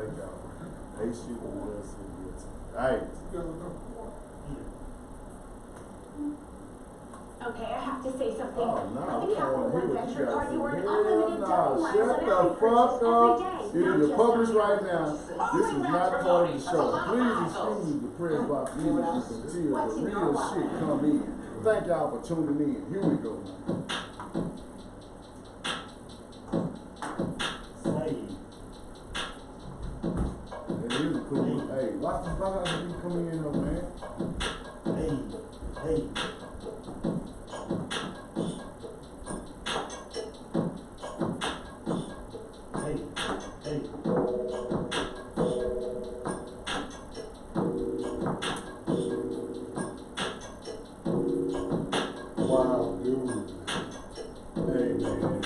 Thank y'all. Hey, shit, Alright. Okay, I have to say something. Oh, no, With the Capital One Venture card, you earn unlimited double no, miles shut on the every fuck purchase up. every day. It is published right now. This is not part of the show. Please Miles. excuse the prayer box music until the real shit come in. Thank y'all for tuning in. Here we go. It is a cool one. Hey, watch the fuck out of you coming in though, man. Hey. Wow, dude. Hey, man.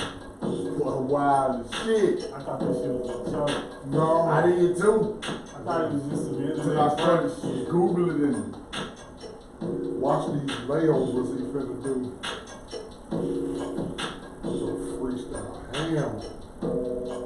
What wild as shit. I thought this shit was a joke. No, I did too. I thought it was just some Until I started shit. Googling and watch these layovers he finna do. So freestyle ham.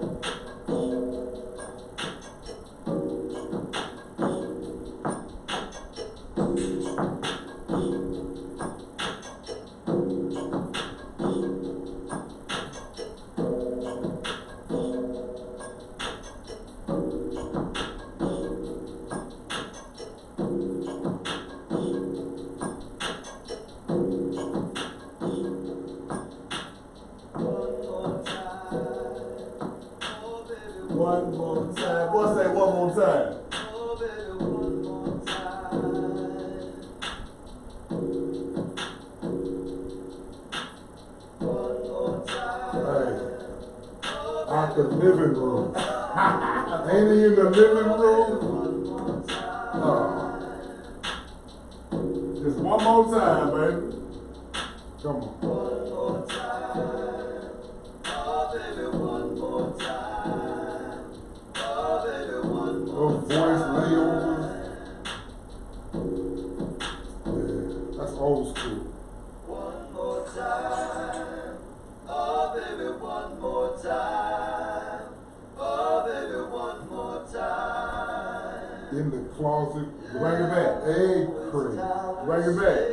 One more time. What's that one more time? Oh, baby, one more time. One more time. Hey, out the living room. Ain't he in the living room? Just one more time, baby. Come on. One more time. Oh, baby, one more time. Oh, baby, one more Those voice layovers. Yeah, that's old school. One more time. Oh, baby, one more time. Oh, baby, one more time. In the closet. Bring it back. Egg cream. Bring it back.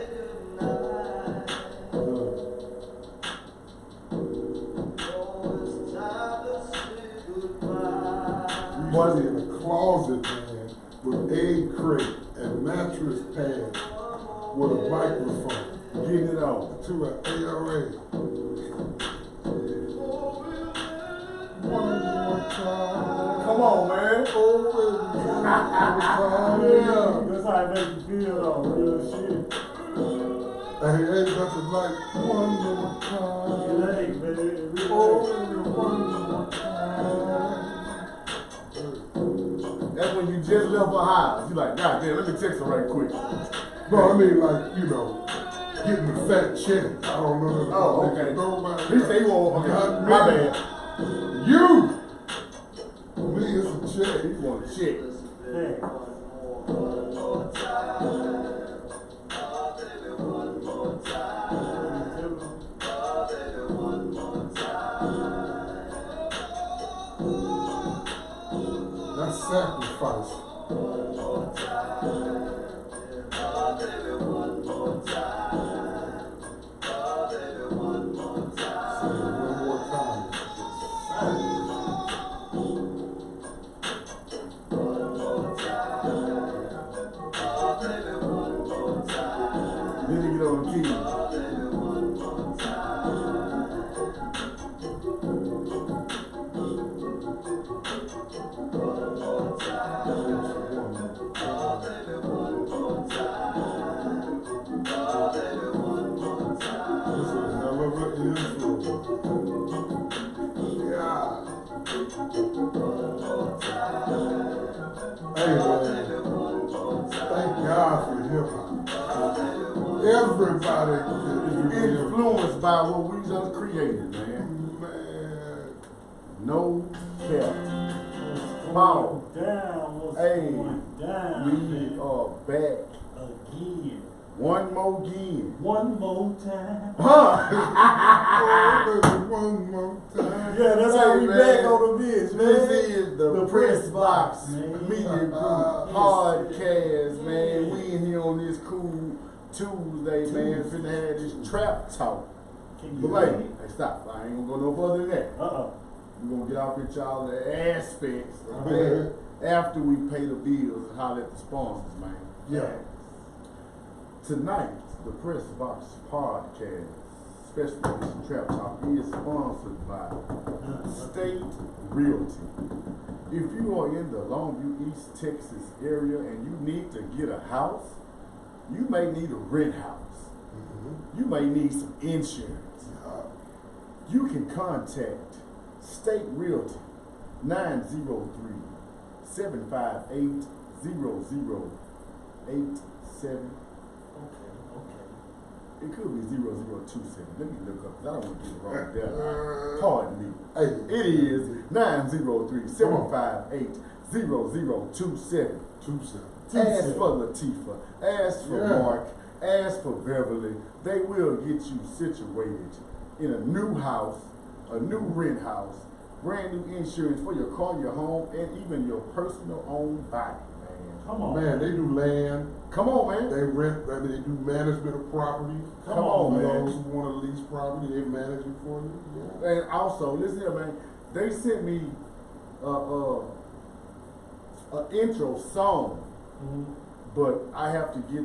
Was in a closet, man, with egg crate and mattress pad with a microphone, getting it out to an A.R.A. One more time. Come on, man. Yeah, that's how it makes you feel though, real shit. Hey, ain't nothing like one more time. It ain't, man. It really One more time. That's when you just left her house. You like, God damn, let me text her right quick. No, I mean like, you know, getting the fat check. I don't know. Oh, okay. nobody. He say he won't, okay, my bad. You! Me is a check. He want a check. Yeah. One more time. Oh, baby, one more time. Oh, baby, one more time. That's sacrifice. One more time. Oh, baby, one more time. Oh, baby, one more time. Say it one more time. One more time. Oh, baby, one more time. Then you get on the key. Oh, baby, one more time. One more time. Oh, baby, one more time. Oh, baby, one more time. This is a hell of an intro. Yeah. One more time. Hey, Oh, man. baby, one more time. Thank God for hip hop. Oh, baby, one Everybody is influenced by what we just created, man. Man. No cap. Down, what's Hey, going down? we are back again. One more again. One more time. Huh? Oh, one more time. Yeah, that's how we man. back on the bitch, man. This is the Press Box man. Media Group podcast, man. We in here on this cool Tuesday, man. Finna have this trap talk. Can But you wait, hear me? hey, stop. I ain't gonna go no further than that. We're gonna get off with y'all the aspects of that after we pay the bills and holler at the sponsors, man. Yeah. Tonight, the Press Box podcast, special edition Trap Talk, is sponsored by State Realty. If you are in the Longview, East Texas area and you need to get a house, you may need a rent house. You may need some insurance. You can contact State Realty 903-758-0087. It could be 0027. Let me look up because I don't want to get it wrong there. Pardon me. Hey. It is 903-758-0027. 27. Ask for Latifah. Ask for Mark. Ask for Beverly. They will get you situated in a new house, a new rent house, brand new insurance for your car, your home, and even your personal own body, man. Come on. Man, they do land. Come on, man. They rent, I mean, they do management of property. Come on, man. Those who want to lease property, they manage it for you. Yeah. And also, listen here, man. They sent me an intro song, but I have to get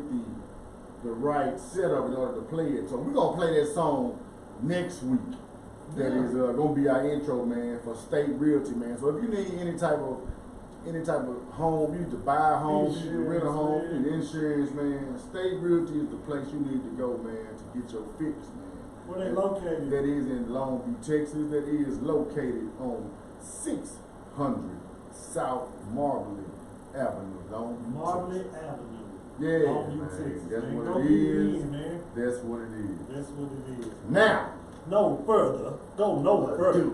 the right setup in order to play it. So we're gonna play that song next week. That is gonna be our intro, man, for State Realty, man. So if you need any type of home, you need to buy a home, you need to rent a home, you need insurance, man. State Realty is the place you need to go, man, to get your fix, man. Where they located? That is in Longview, Texas. That is located on 600 South Marblehead Avenue, Longview, Marblehead Texas. Avenue. Yeah, Longview, man. Texas. That's Man, what go it get it is. in, man. That's what it is. That's what it is. Now, No further. Go no further.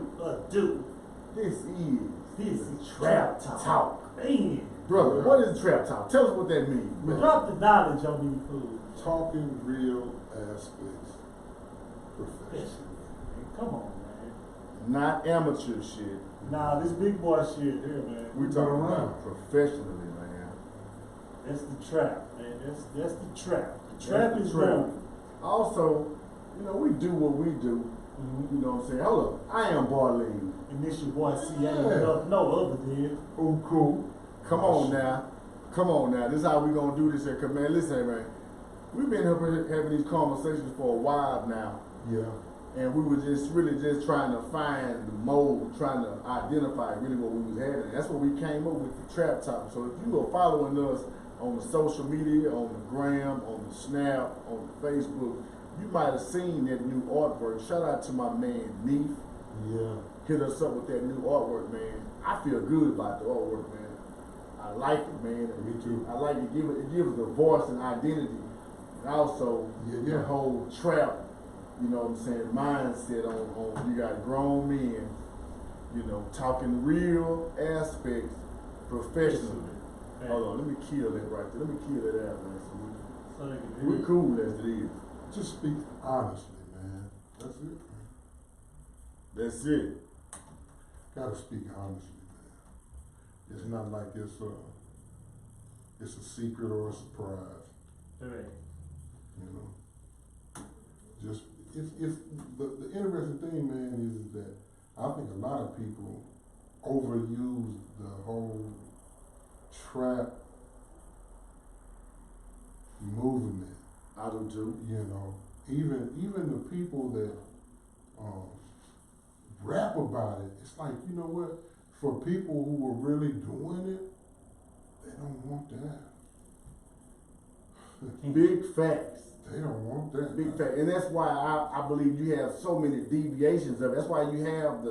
Do. this is This the is Trap Trap Talk. Man. Brother, what is Trap Talk? Tell us what that means. Drop the knowledge on these fools. Talking real aspects. Professional. Come on, man. Not amateur shit. Nah, this big boy shit here, man. We're talking about professionally, man. That's the trap, man. That's the trap. The trap That's is the trap. wrong. Also, you know, we do what we do. You know what I'm saying? Hold up. I am Barlene. And this your boy C. Ain't Yeah. no other dude. Oh, cool. Come on now. Come on now. This is how we gonna do this here. Cause man, listen, man. We've been having these conversations for a while now. Yeah. And we were just really just trying to find the mold, trying to identify really what we was having. That's what we came up with the Trap Talk. So if you are following us on the social media, on the gram, on the Snap, on the Facebook, you might have seen that new artwork. Shout out to my man Neef. Yeah. Hit us up with that new artwork, man. I feel good about the artwork, man. I like it, man. Me too. I like it. It gives it a voice and identity. And also the whole trap, you know what I'm saying, mindset on you got grown men, you know, talking real aspects professionally. Hey. Hold on, let me kill it right there. Let me kill it out, man. So they can We're cool as it is. Just speak honestly, man. That's it, man. That's it. Gotta speak honestly, man. It's not like it's a secret or a surprise, Hey. you know. Just it's the interesting thing, man, is that I think a lot of people overuse the whole trap movement. I do too. You know, even the people that rap about it, it's like, you know what? For people who are really doing it, they don't want that. Big facts. They don't want that. Big fact. And that's why I believe you have so many deviations of it. That's why you have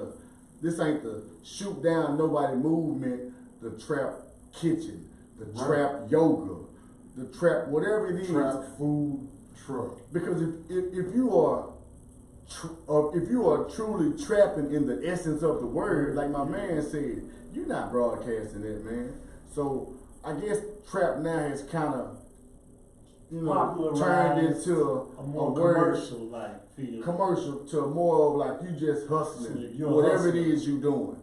this ain't the shoot down nobody movement, the trap kitchen, the trap yoga, the trap, whatever it is. Trap food truck. Because if you are truly trapping in the essence of the word, like my man said, you're not broadcasting that, man. So I guess trap now has kind of turned into a more word, commercial like feel. commercial to more of like you just hustling, whatever it is you doing.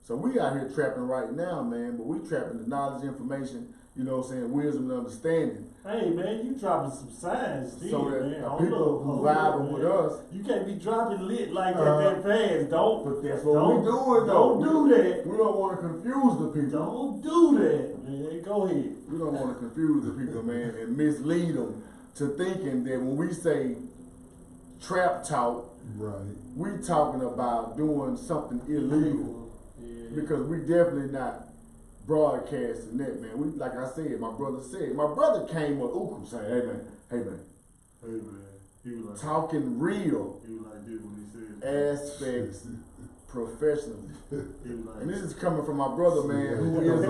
So we out here trapping right now, man, but we trapping the knowledge, information, wisdom and understanding. Hey man, you dropping some signs still, So that man. the people who vibing with us. You can't be dropping lit like that fast. Don't. But that's what we doing, though. Don't do that. We don't want to confuse the people. Don't do that, man. Go ahead. We don't want to confuse the people, man, and mislead them to thinking that when we say trap talk, Right. we talking about doing something illegal. Yeah. Because we definitely not broadcasting that, man. We, like I said, my brother came with Uku saying, hey man, Hey man. He was like, talking real he was like this when he said aspects professionally. He was like, And this is coming from my brother, man, who is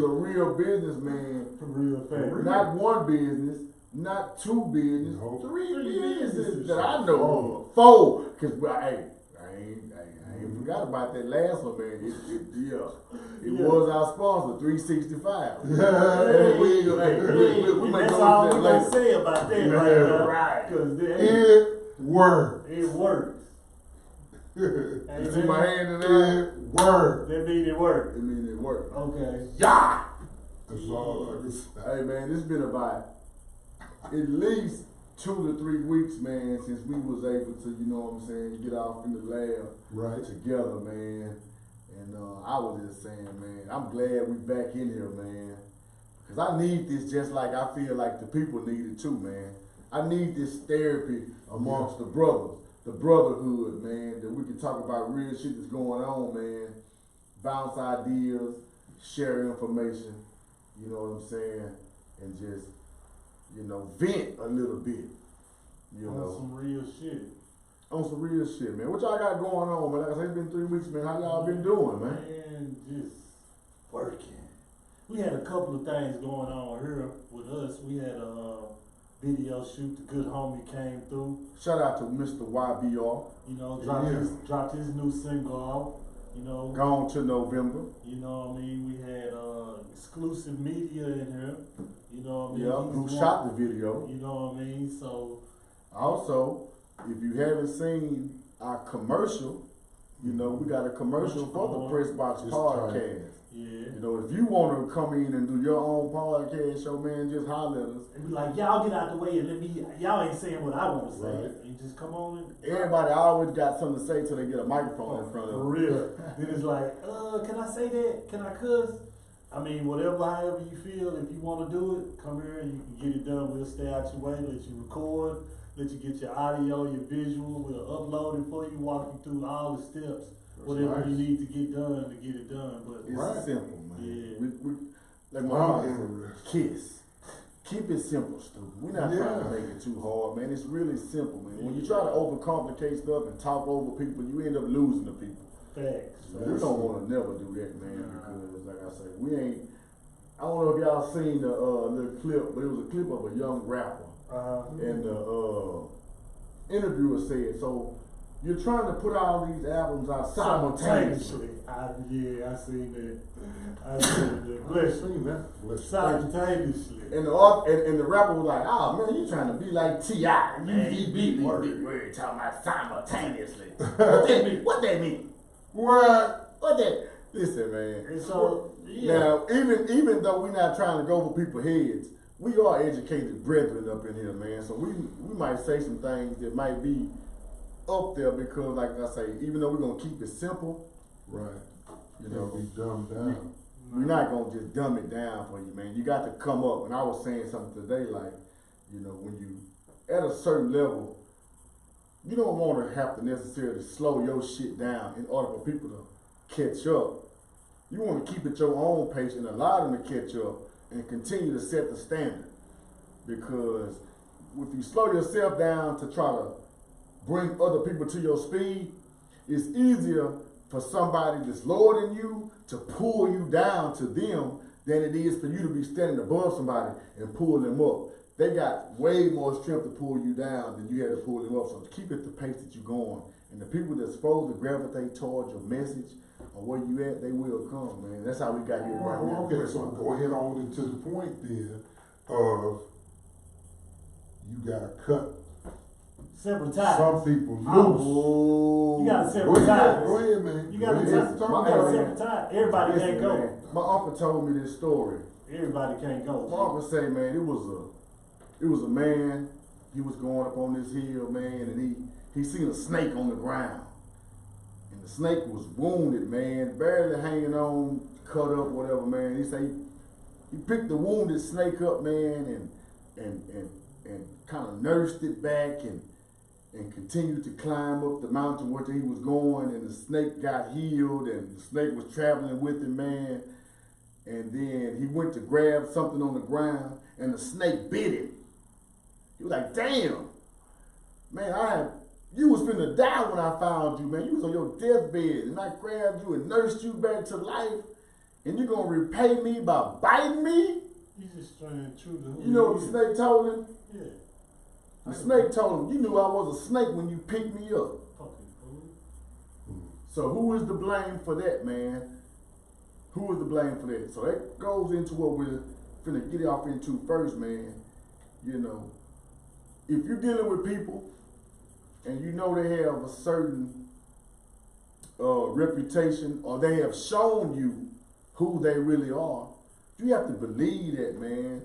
a real businessman. real fast. Not one business, not two business, No. three Three businesses businesses. that I know of. Four. Cause I ain't forgot about that last one, man. It was our sponsor, 365. Yeah. We may that's go all into we that gonna later. say about that Yeah, right now. right. Cause It works. it works. You Hey, see man, my hand in there? It works. That mean it worked. It means it worked. Okay. Yeah! That's all I can say. Hey man, it's been about at least 2 to 3 weeks, man, since we was able to, get off in the lab Right. together, man. And I was just saying, man, I'm glad we back in here, man. Cause I need this just like I feel like the people need it too, man. I need this therapy amongst the brothers, the brotherhood, man, that we can talk about real shit that's going on, man. Bounce ideas, share information, you know what I'm saying? And just, vent a little bit, On some real shit. On some real shit, man. What y'all got going on, man? Like I said, it's been 3 weeks, man. How y'all been doing, man? Man, just working. We had a couple of things going on here with us. We had a video shoot. The good homie came through. Shout out to Mr. YBR. Dropped his new single off. Gone to November. You know what I mean? We had exclusive media in here. You know what I mean? Yeah, who shot the video. You know what I mean? So Also, if you haven't seen our commercial, we got a commercial for the Press Box It's podcast. yeah. If you want to come in and do your own podcast show, man, just holler at us. And be like, y'all get out the way and y'all ain't saying what I want to say. Right. You just come on and Everybody always got something to say till they get a microphone in front of for them. real. Then it's like, can I say that? Can I cuss? I mean, however you feel, if you want to do it, come here and you can get it done. We'll stay out your way, let you record, let you get your audio, your visual. We'll upload it for you, walk you through all the steps, whatever nice. you need to get done to get it done. But It's simple, man. Yeah. We like my I'm mom interested. kiss. Keep it simple, stupid. We're not trying to make it too hard, man. It's really simple, man. When you try to overcomplicate stuff and talk over people, you end up losing the people. facts. So we don't want to never do that, man, because like I say, we ain't. I don't know if y'all seen the little clip, but it was a clip of a young rapper, and the interviewer said, "So you're trying to put all these albums out simultaneously." I seen that. I seen that. Bless you. Seen that. Let's Simultaneously. And the rapper was like, "Oh man, you trying to be like T.R.A.P. Man, you beat me word talking about simultaneously. What that mean? What that mean? What? What that? Listen, man. And so, yeah. Now, even though we're not trying to go over people's heads, we are educated brethren up in here, man. So we might say some things that might be up there because, like I say, even though we're gonna keep it simple, Right. you know, Be dumbed down. we're not gonna just dumb it down for you, man. You got to come up. And I was saying something today, like, when you at a certain level, you don't want to have to necessarily slow your shit down in order for people to catch up. You want to keep it your own pace and allow them to catch up and continue to set the standard. Because if you slow yourself down to try to bring other people to your speed, it's easier for somebody that's lower than you to pull you down to them than it is for you to be standing above somebody and pull them up. They got way more strength to pull you down than you had to pull them up. So keep it the pace that you're going. And the people that's supposed to gravitate towards your message or where you at, they will come, man. That's how we got here right now. Okay, so go ahead on into the point there. of you gotta cut Several times. some people loose. Oh, You gotta Go several ahead, times. go ahead, man. You gotta Go several ahead, talk my- about it. several times. Everybody listen, can't go. man, my uncle told me this story. Everybody can't go. My uncle say, man, it was a man. He was going up on this hill, man, and he seen a snake on the ground, and the snake was wounded, man, barely hanging on, cut up, whatever, man. He say he picked the wounded snake up, man, and kind of nursed it back and continued to climb up the mountain where he was going, and the snake got healed, and the snake was traveling with him, man. And then he went to grab something on the ground, and the snake bit him. He was like, damn, man, you was finna die when I found you, man. You was on your deathbed, and I grabbed you and nursed you back to life, and you gonna repay me by biting me? He's just staying true to who You know he what the is. snake told him? Yeah. The snake told him, you knew I was a snake when you picked me up. Fucking fool. So who is to blame for that, man? Who is to blame for that? So that goes into what we're finna get off into first, man. You know, if you're dealing with people and you know they have a certain reputation, or they have shown you who they really are, you have to believe that, man.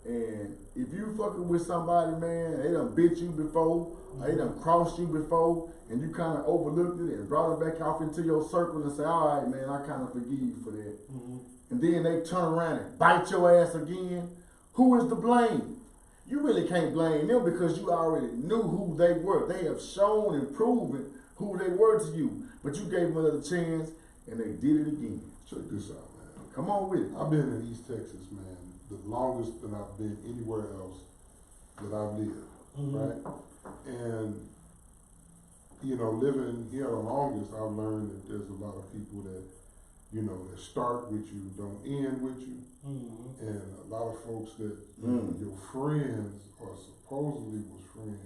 And if you fucking with somebody, man, they done bit you before, or they done crossed you before, and you kind of overlooked it and brought it back off into your circle and say, all right, man, I kind of forgive you for that. Mm-hmm. And then they turn around and bite your ass again. Who is to blame? You really can't blame them because you already knew who they were. They have shown and proven who they were to you. But you gave them another chance and they did it again. Check this out, man. Come on with it. I've been in East Texas, man, the longest that I've been anywhere else that I've lived, Mhm. right? And, you know, living here the longest, I've learned that there's a lot of people that, you know, that start with you, don't end with you. Mm-hmm. And a lot of folks that your friends or supposedly was friends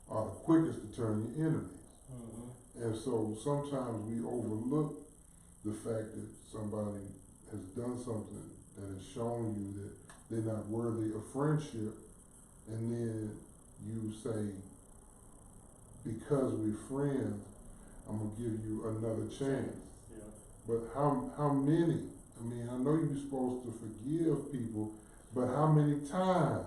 are the quickest to turn your enemies. Mm-hmm. And so sometimes we overlook the fact that somebody has done something that has shown you that they're not worthy of friendship, and then you say, because we're friends, I'm gonna give you another chance. Yeah. But how many? I mean, I know you're supposed to forgive people, but how many times?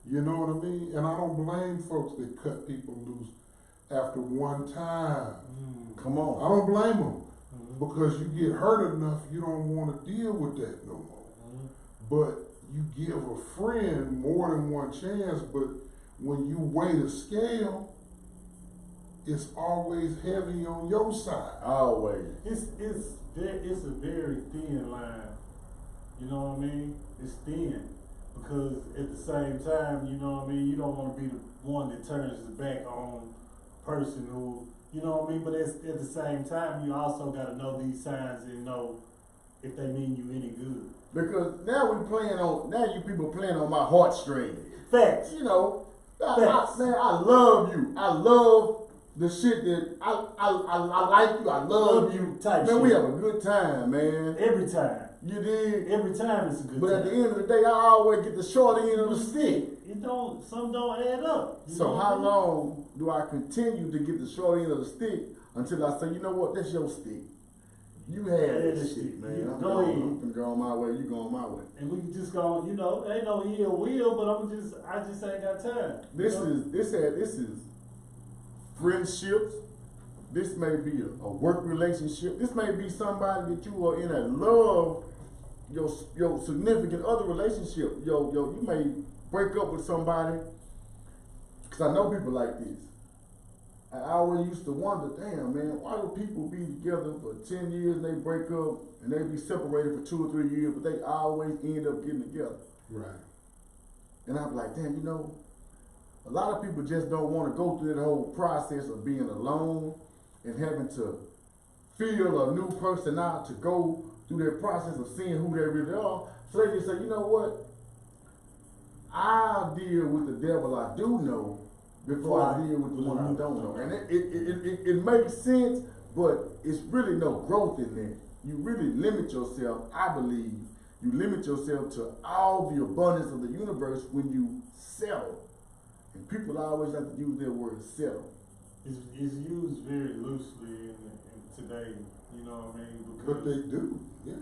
You know what I mean? And I don't blame folks that cut people loose after one time. Mm-hmm. Come I on. don't blame them Mm-hmm. because you get hurt enough, you don't want to deal with that no more. Mm-hmm. But you give a friend more than one chance, but when you weigh the scale, it's always heavy on your side. Always. It's a very thin line. You know what I mean? It's thin because at the same time, you know what I mean. You don't want to be the one that turns the back on a person who, you know what I mean. But at the same time, you also got to know these signs and know if they mean you any good. Because now you people playing on my heartstrings. Facts. You know, Facts. man, I love you. I love the shit that I like you. I love you. Type Man, shit. we have a good time, man. Every time. You dig? Every time it's a good But time. at the end of the day, I always get the short end of the stick. Some don't add up. You know So what how I mean? long do I continue to get the short end of the stick until I say, you know what, that's your stick. You had Yeah, that that shit, stick. man. You I'm go going. ahead. I'm finna go on my way. You go on my way. And we can just go, you know, ain't no ill will, but I just ain't got time. This you know? is friendships. This may be a work relationship. This may be somebody that you are in a love, your significant other relationship. You may break up with somebody. Cause I know people like this. I always used to wonder, damn man, why do people be together for 10 years and they break up and they be separated for 2 or 3 years, but they always end up getting together. Right. And I'm like, damn, you know, a lot of people just don't want to go through that whole process of being alone and having to feel a new person out to go through that process of seeing who they really are. So they just say, you know what? I'll deal with the devil I do know before I deal with the one I don't know. And it makes sense, but it's really no growth in that. You really limit yourself, I believe, You limit yourself to all the abundance of the universe when you settle. And people always like to use that word settle. It's used very loosely in today, you know what I mean? But they do, yeah.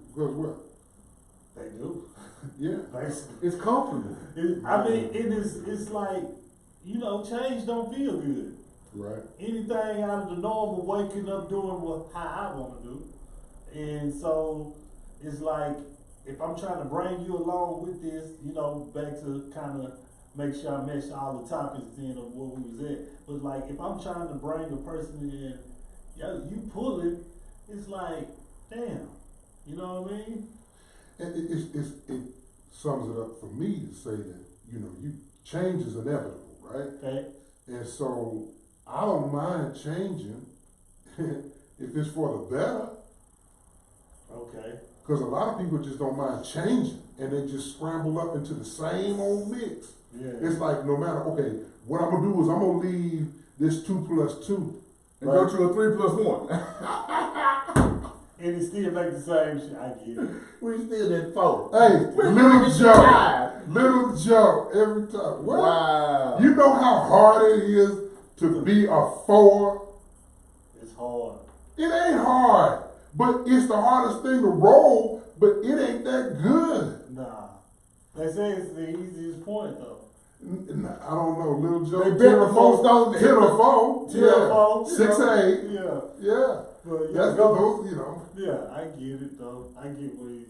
Because what? They do. Yeah. Basically. It's comfortable. I mean, it's like, you know, change don't feel good. Right. Anything out of the normal, waking up doing how I want to do. And so it's like, if I'm trying to bring you along with this, you know, back to kind of make sure I mesh all the topics in of where we was at. But like, if I'm trying to bring a person in, yo, you pull it, it's like, damn, you know what I mean? And it sums it up for me to say that, you know, change is inevitable, right? Okay. And so I don't mind changing if it's for the better. Okay. Because a lot of people just don't mind changing and they just scramble up into the same old mix. Yeah. It's like no matter, okay, what I'm gonna do is I'm gonna leave this 2 + 2. And go to a 3 + 1. And it still make the same shit. I get it. We still at 4. Hey, We're little making joke. 5. Little joke every time. What? Wow. You know how hard it is to be a 4? It's hard. It ain't hard. But it's the hardest thing to roll, but it ain't that good. Nah. They say it's the easiest point though. I don't know, little joke. They bet the most on it. 10 or 4. 10 or 4. 6 or 8. Yeah. Yeah. But That's those, you know. Yeah, I get it though. I get what he.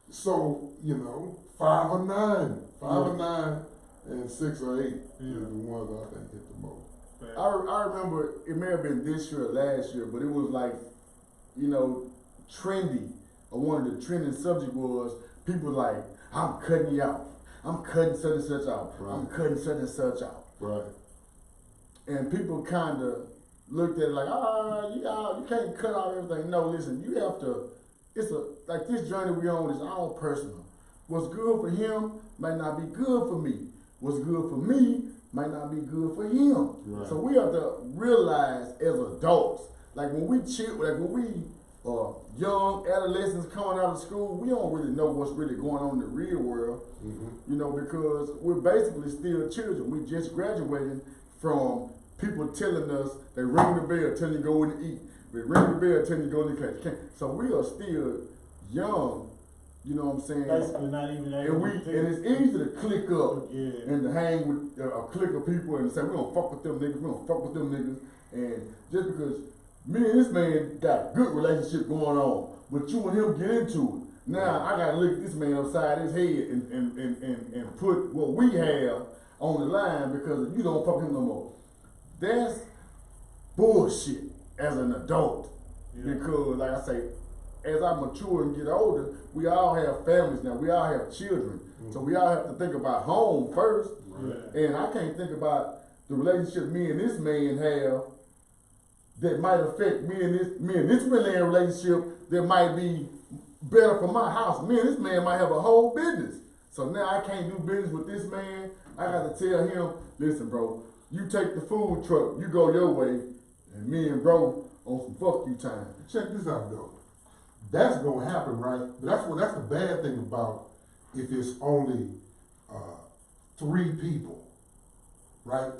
So, you know, 5 or 9. 5 or 9 and 6 or 8 is the ones I think hit the most. I remember, it may have been this year or last year, but it was like, you know, trendy. Or one of the trending subject was people like, I'm cutting you out. I'm cutting such and such out. Right. I'm cutting such and such out. Right. And people kind of looked at it like, you can't cut out everything. No, listen, you have to, like this journey we're on is all personal. What's good for him might not be good for me. What's good for me might not be good for him. Right. So we have to realize as adults, like when we young adolescents coming out of school, we don't really know what's really going on in the real world, you know, because we're basically still children. We just graduated from people telling us, they ring the bell, telling you to go in to eat. They ring the bell, telling you to go in the class. So we are still young, you know what I'm saying? Basically not even able And it's easy to click up Yeah. and to hang with a clique of people and say, we don't fuck with them niggas, we don't fuck with them niggas. And just because me and this man got good relationship going on, but you and him get into it. Now I gotta look at this man upside his head and put what we have on the line because you don't fuck him no more. That's bullshit as an adult. Yeah. Because like I say, as I mature and get older, we all have families now. We all have children. So we all have to think about home first. Right. And I can't think about the relationship me and this man have that might affect me and this man relationship that might be better for my house. Me and this man might have a whole business. So now I can't do business with this man. I got to tell him, listen, bro, you take the food truck, you go your way, and me and bro on some fuck you time. Check this out though. That's gonna happen, right? But that's the bad thing about if it's only 3 people, right?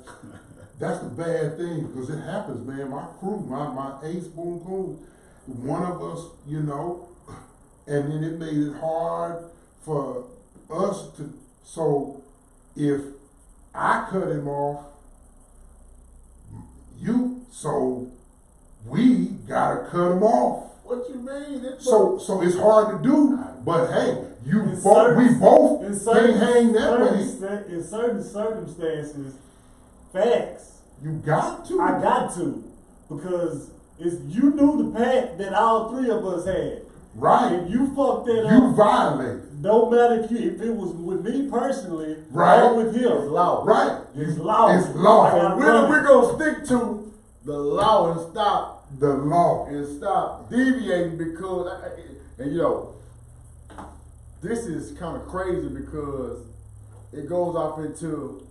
That's the bad thing because it happens, man. My crew, my ace boom coon, one of us, you know, and then it made it hard for us to. So if I cut him off, so we gotta cut him off. What you mean? So it's hard to do, but hey, we In both certain- can't hang that way. In certain circumstances, facts. You got to. I got to, because you knew the pact that all 3 of us had. Right. If you fucked that You up, violated. no matter if it was with me personally, Right. or with him, It's law. Right. It's law. It's law. I gotta We're run it. gonna stick to the law and stop The law. deviating because, and you know, this is kind of crazy because it goes off into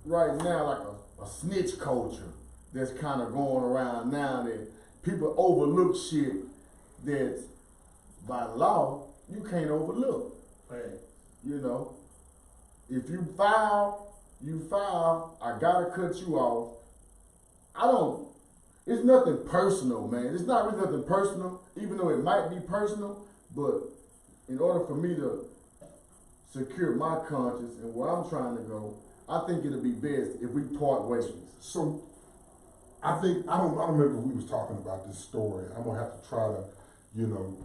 right now like a snitch culture that's kind of going around now that people overlook shit that's by law, you can't overlook. Right. You know, if you file, I gotta cut you off. It's nothing personal, man. It's not really nothing personal, even though it might be personal, but in order for me to secure my conscience and where I'm trying to go, I think it'll be best if we part ways. So, I don't remember if we was talking about this story. I'm gonna have to try to,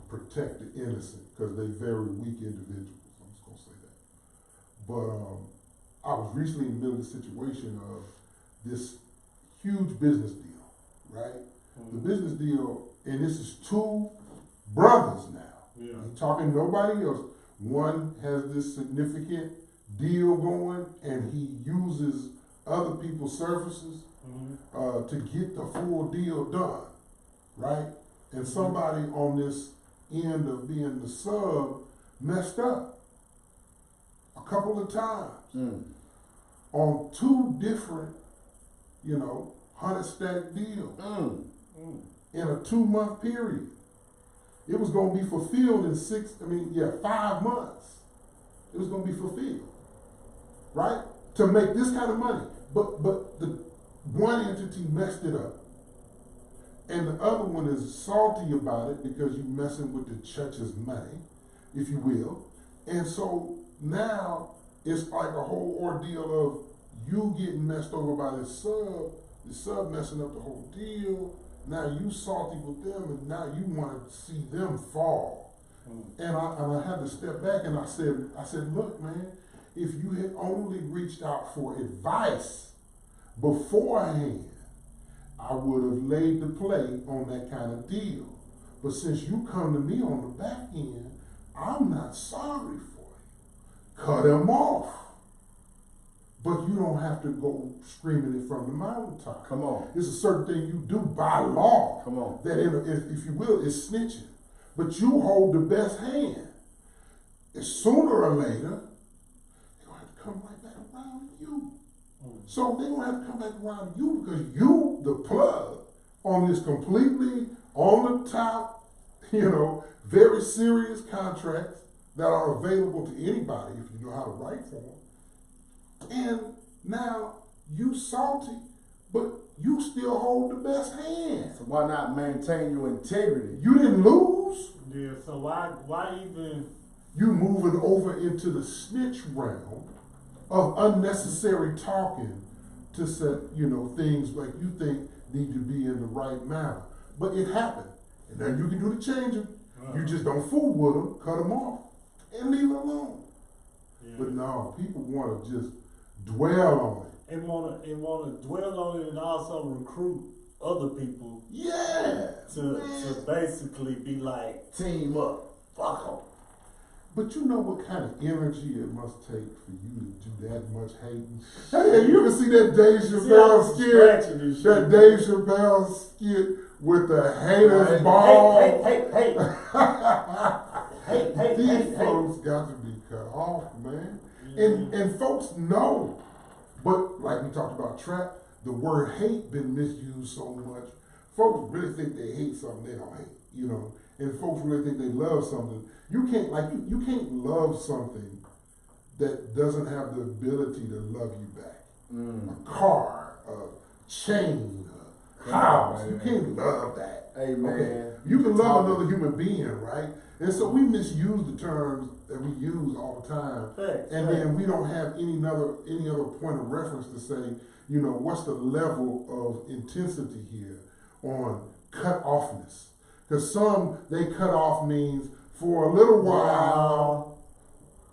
protect the innocent, because they very weak individuals. I'm just gonna say that. But I was recently in the middle of the situation of this huge business deal, right? The business deal, and this is two brothers now. Yeah. I'm talking nobody else. One has this significant deal going, and he uses other people's services to get the full deal done, right? And somebody on this end of being the sub messed up a couple of times on two different, 100-stack deals in a 2-month period. It was going to be fulfilled in 5 months. It was going to be fulfilled, right? To make this kind of money. But the one entity messed it up. And the other one is salty about it because you're messing with the church's money, if you will. And so now it's like a whole ordeal of you getting messed over by the sub messing up the whole deal. Now you salty with them, and now you want to see them fall. And I had to step back, and I said, look, man, if you had only reached out for advice beforehand, I would have laid the play on that kind of deal. But since you come to me on the back end, I'm not sorry for you. Cut him off. But you don't have to go screaming it from the mountaintop. Come on. It's a certain thing you do by law. Come on. That, if you will, is snitching. But you hold the best hand. And sooner or later, they're going to have to come right back around you. So they're going to have to come back around you because you, the plug, on this completely on the top, very serious contracts that are available to anybody if you know how to write for them. And now you salty, but you still hold the best hand. So why not maintain your integrity? You didn't lose. Yeah, so why even? You moving over into the snitch realm of unnecessary talking to set, things like you think need to be in the right manner. But it happened. And now you can do the changing. You just don't fool with them, cut them off, and leave it alone. Yeah. But no, people want to just dwell on it. And want to dwell on it and also recruit other people. Yeah. To basically be like, team up. Fuck them. But you know what kind of energy it must take for you to do that much hating? Hey, you ever see that Dave Chappelle skit? That Dave Chappelle skit with the haters ball? Hey. These folks got to be cut off, man. And folks know. But like we talked about T.R.A.P, the word hate been misused so much. Folks really think they hate something they don't hate, And folks really think they love something. You can't love something that doesn't have the ability to love you back. A car, a chain, a house. You can't love that. Hey man. Okay. You can love another human being, right? And so we misuse the terms that we use all the time. Then we don't have any other point of reference to say, what's the level of intensity here on cut offness. Because they cut off means for a little while,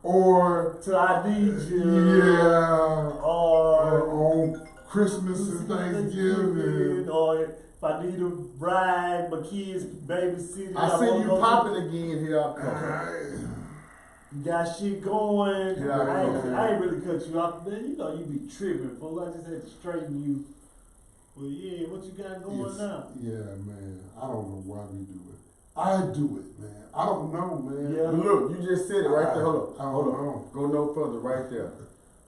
or till I need you, or on Christmas and Thanksgiving, or if I need a ride, my kids babysitting. I see you popping again. Here I come. You got shit going. Yeah, I ain't really cut you off. Man, you be tripping, fool. I just had to straighten you. Well, yeah, what you got going now? Yeah, man. I don't know why we do it. I do it, man. I don't know, man. Yeah. Look, you just said it right there. Hold I don't know. Go no further right there.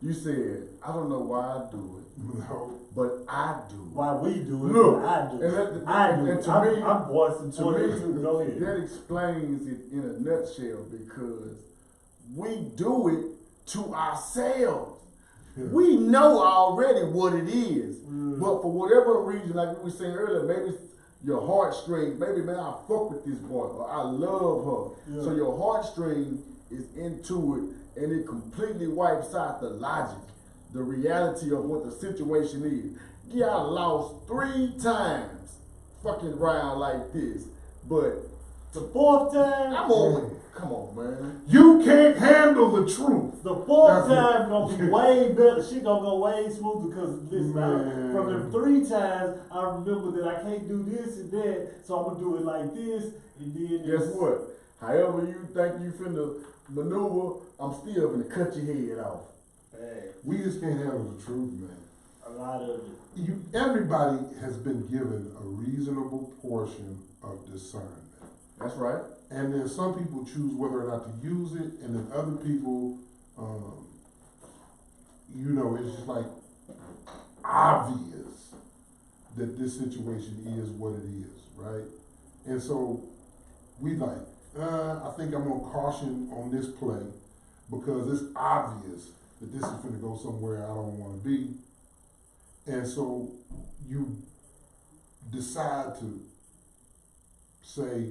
You said, I don't know why I do it. No. But I do. Why we do it, Look, but I do and it. that- I do and it. to I'm, me- I'm voicing To point me, of view. Go ahead. that explains it in a nutshell because we do it to ourselves. Yeah. We know already what it is, Mm. but for whatever reason, like we were saying earlier, maybe it's your heartstring, maybe man, I fuck with this boy, or I love her. Yeah. So your heartstring is into it, and it completely wipes out the logic, the reality of what the situation is. Yeah, I lost 3 times fucking around like this, but The fourth time, I'm on. Come on, man. You can't handle the truth. the fourth That's time gonna be way better. She gonna go way smoother because listen, Man. from the 3 times, I remember that I can't do this and that, so I'm gonna do it like this and then Guess this. what? However you think you finna maneuver, I'm still gonna cut your head off. Hey, We just can't handle the truth, man. a lot of it. Everybody has been given a reasonable portion of discernment. That's right. And then some people choose whether or not to use it, and then other people, it's just like obvious that this situation is what it is, right? And so we like, I think I'm gonna caution on this play because it's obvious that this is gonna go somewhere I don't wanna be. And so you decide to say,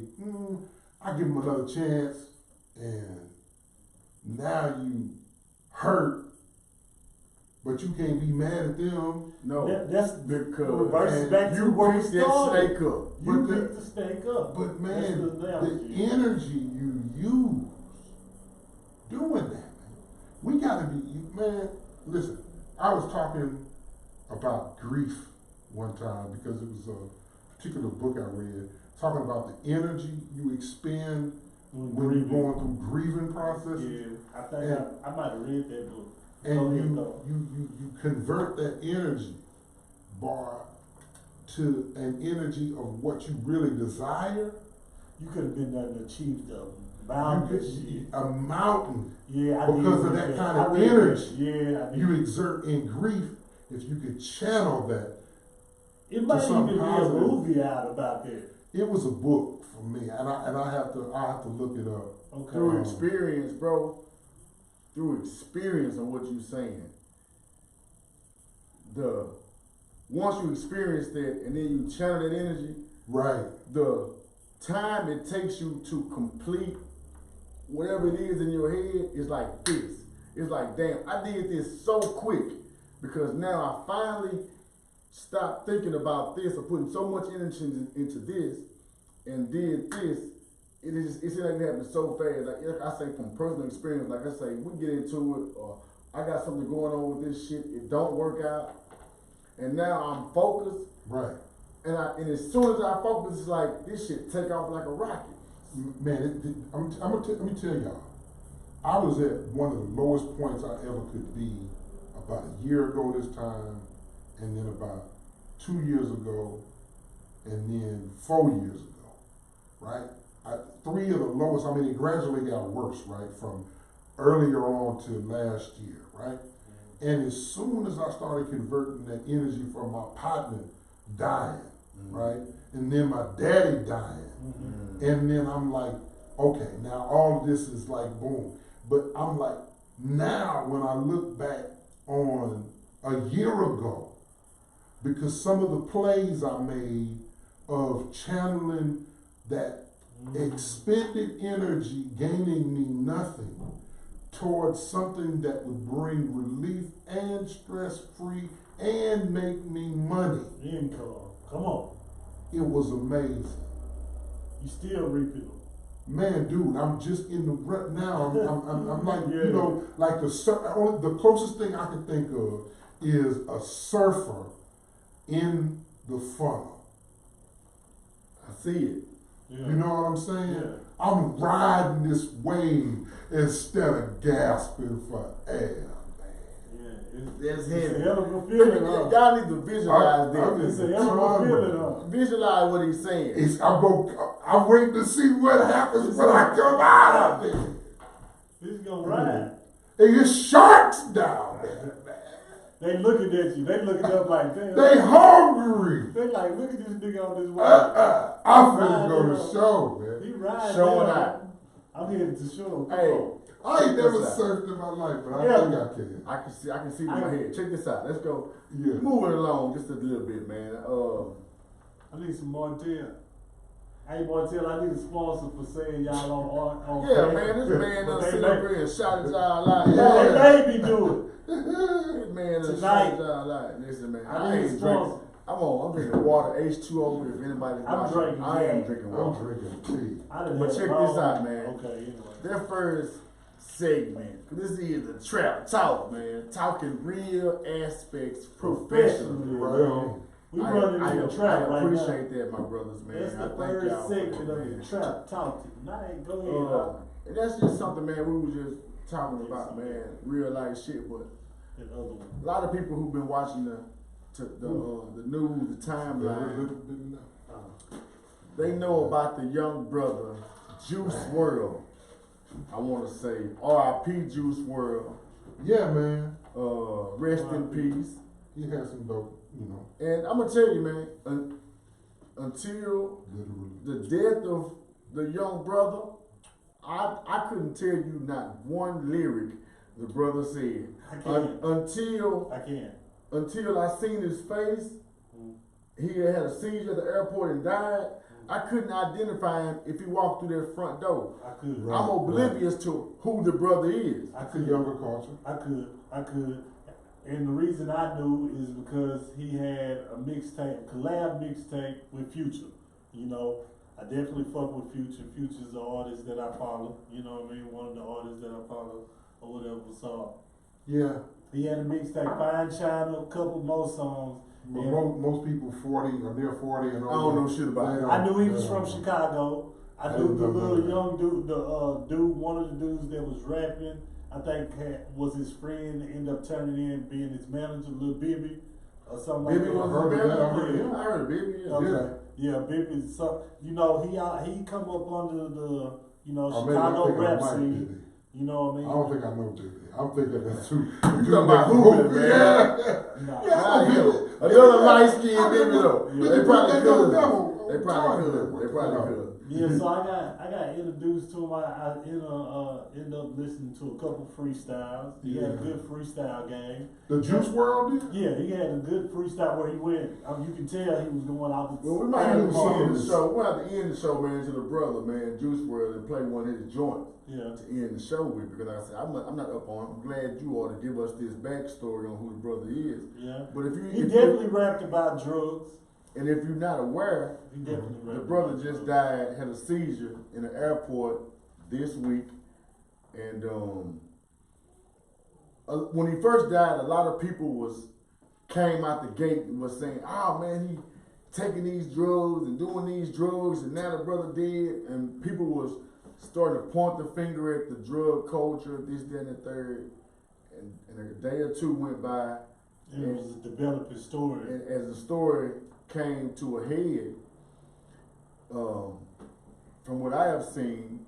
I give him another chance, and now you hurt, but you can't be mad at them. No, That's because reverses back to you where we picked that started. snake up. You But picked the snake up. But man, That's the analogy. energy you use doing that, man, we gotta be, man, listen, I was talking about grief one time because it was a particular book I read talking about the energy you expend when you're going through grieving processes. Yeah, I think I might have read that book. And Go ahead, you, though. you convert that energy bar to an energy of what you really desire. You could have been done to achieve the You mountain. could, a mountain Yeah, I because did of read that kind I of read energy that. Yeah, I did. you exert in grief. If you could channel that, It might even something be a positive. movie out about that. it was a book for me, and I have to look it up. Okay. Through experience, bro. Through experience on what you're saying. Once you experience that and then you channel that energy, Right. the time it takes you to complete whatever it is in your head is like this. It's like, damn, I did this so quick because now I finally stopped thinking about this or putting so much energy into this and did this. It's like it happened so fast. Like I say from personal experience, like I say, we get into it or I got something going on with this shit, it don't work out. And now I'm focused. Right. And as soon as I focus, it's like this shit take off like a rocket. Man, let me tell y'all, I was at one of the lowest points I ever could be about a year ago this time, and then about 2 years ago, and then 4 years ago, right? 3 of the lowest, it gradually got worse, right? From earlier on to last year, right? And as soon as I started converting that energy from my partner dying, right? And then my daddy dying. And then I'm like, okay, now all of this is like boom. But I'm like, now when I look back on a year ago, because some of the plays I made of channeling that expended energy gaining me nothing towards something that would bring relief and stress-free and make me money. Income. Come on. It was amazing. You still reaping them. Man, dude, I'm just in the rut now. I'm like, Yeah. like the closest thing I can think of is a surfer in the funnel. I see it. Yeah. You know what I'm saying? Yeah. I'm riding this wave instead of gasping for air, Yeah. That's It's heavy. a hell of a feeling, huh? Y'all need to visualize I'm this. It's a hell of a feeling, huh? Visualize what he's saying. I'm waiting to see what happens when I come out of it. This is gonna ride. And there's sharks down there, man. They looking at you. They looking up like, damn. They hungry. They like, look at this nigga on this way. I'm finna go to show, man. He riding. Showing out. I'm headed to show. Hey, I ain't check never this out. surfed in my life, but I Yeah. think I can. I can see it in my head. Check this out. Let's go. Yeah. Moving along just a little bit, man. I need some Martell. Hey Martell, I need a sponsor for saying y'all on Yeah, man, this man done sit up here and shouted y'all out. Yeah, they made me do it. This man done Tonight. shouted y'all out. Listen, man, I I need a ain't sponsor. drinking. I'm drinking water, H2O. If anybody's I'm watching, drinking, I am yeah. drinking I'm water. drinking tea. I done But had check all- this out, man. Okay, anyway. Their first segment, 'cause this is the Trap Talk, man. Talking real aspects professionally. Right on. We running in the trap I right now. appreciate that, my brothers, man. That's I the thank third y'all for segment that, of man. the trap talk tonight. Go ahead. And that's just something, man, we were just talking about, man, real life shit. But That other one. a lot of people who've been watching the news, the timeline, they know about the young brother, Juice World. I want to say R.I.P. Juice World. Yeah, man. Rest in peace. He had some dope, you know, And I'm gonna tell you, man, until literally. the death of the young brother, I couldn't tell you not one lyric the brother said. I can't. Until I can't. I seen his face, he had a seizure at the airport and died. I couldn't identify him if he walked through that front door. I could. Right. I'm oblivious to who the brother is. I It's a could. younger culture. I could. And the reason I knew is because he had a mixtape, collab mixtape with Future. You know, I definitely fuck with Future. Future's the artist that I follow. You know what I mean? One of the artists that I follow or whatever. So Yeah. he had a mixtape, Fine China, a couple more songs. But And most people 40 or near 40 and I older. don't know shit about they him. don't- I knew he was they from don't- Chicago. I I knew didn't the know little that. young dude, dude, one of the dudes that was rapping, I think was his friend, ended up turning in being his manager, Lil Bibby, or something like Bibby that. was heard the of that, I man. heard of him. I heard of Bibby. Yeah. Okay. Yeah, Bibby. So you know he come up under the Or maybe I'm Chicago thinking rap of Mike scene. Bibby. You know what I I mean? don't think I know Bibby. I'm thinking that's too. You talking about Hoopin', man. Nah. Yeah. Nah, yeah. Another light skinned I Bibby remember- though. Yeah. They probably They know could. double. They probably could. They probably could. Yeah, so I got introduced to him. I ended up listening to a couple freestyles. He had a Yeah. good freestyle game. The Juice World did? Yeah, he had a good freestyle where he went. You can tell he was going out the. Well, we might have to Bars. end the show. We'll have to end the show, man, to the brother, man, Juice World, and play one of his joints Yeah. to end the show with. Because like I said, I'm not up on it. I'm glad you ought to give us this backstory on who the brother is. Yeah. But if He you definitely rapped about drugs. and if you're not aware, He definitely the rapped brother about just drugs. died, had a seizure in the airport this week, and when he first died, a lot of people came out the gate and was saying, "Oh man, he taking these drugs and doing these drugs, and now the brother dead," and people was starting to point the finger at the drug culture, this, that, and the third, and a day or two went by, It was a developing story. and as the story came to a head, from what I have seen,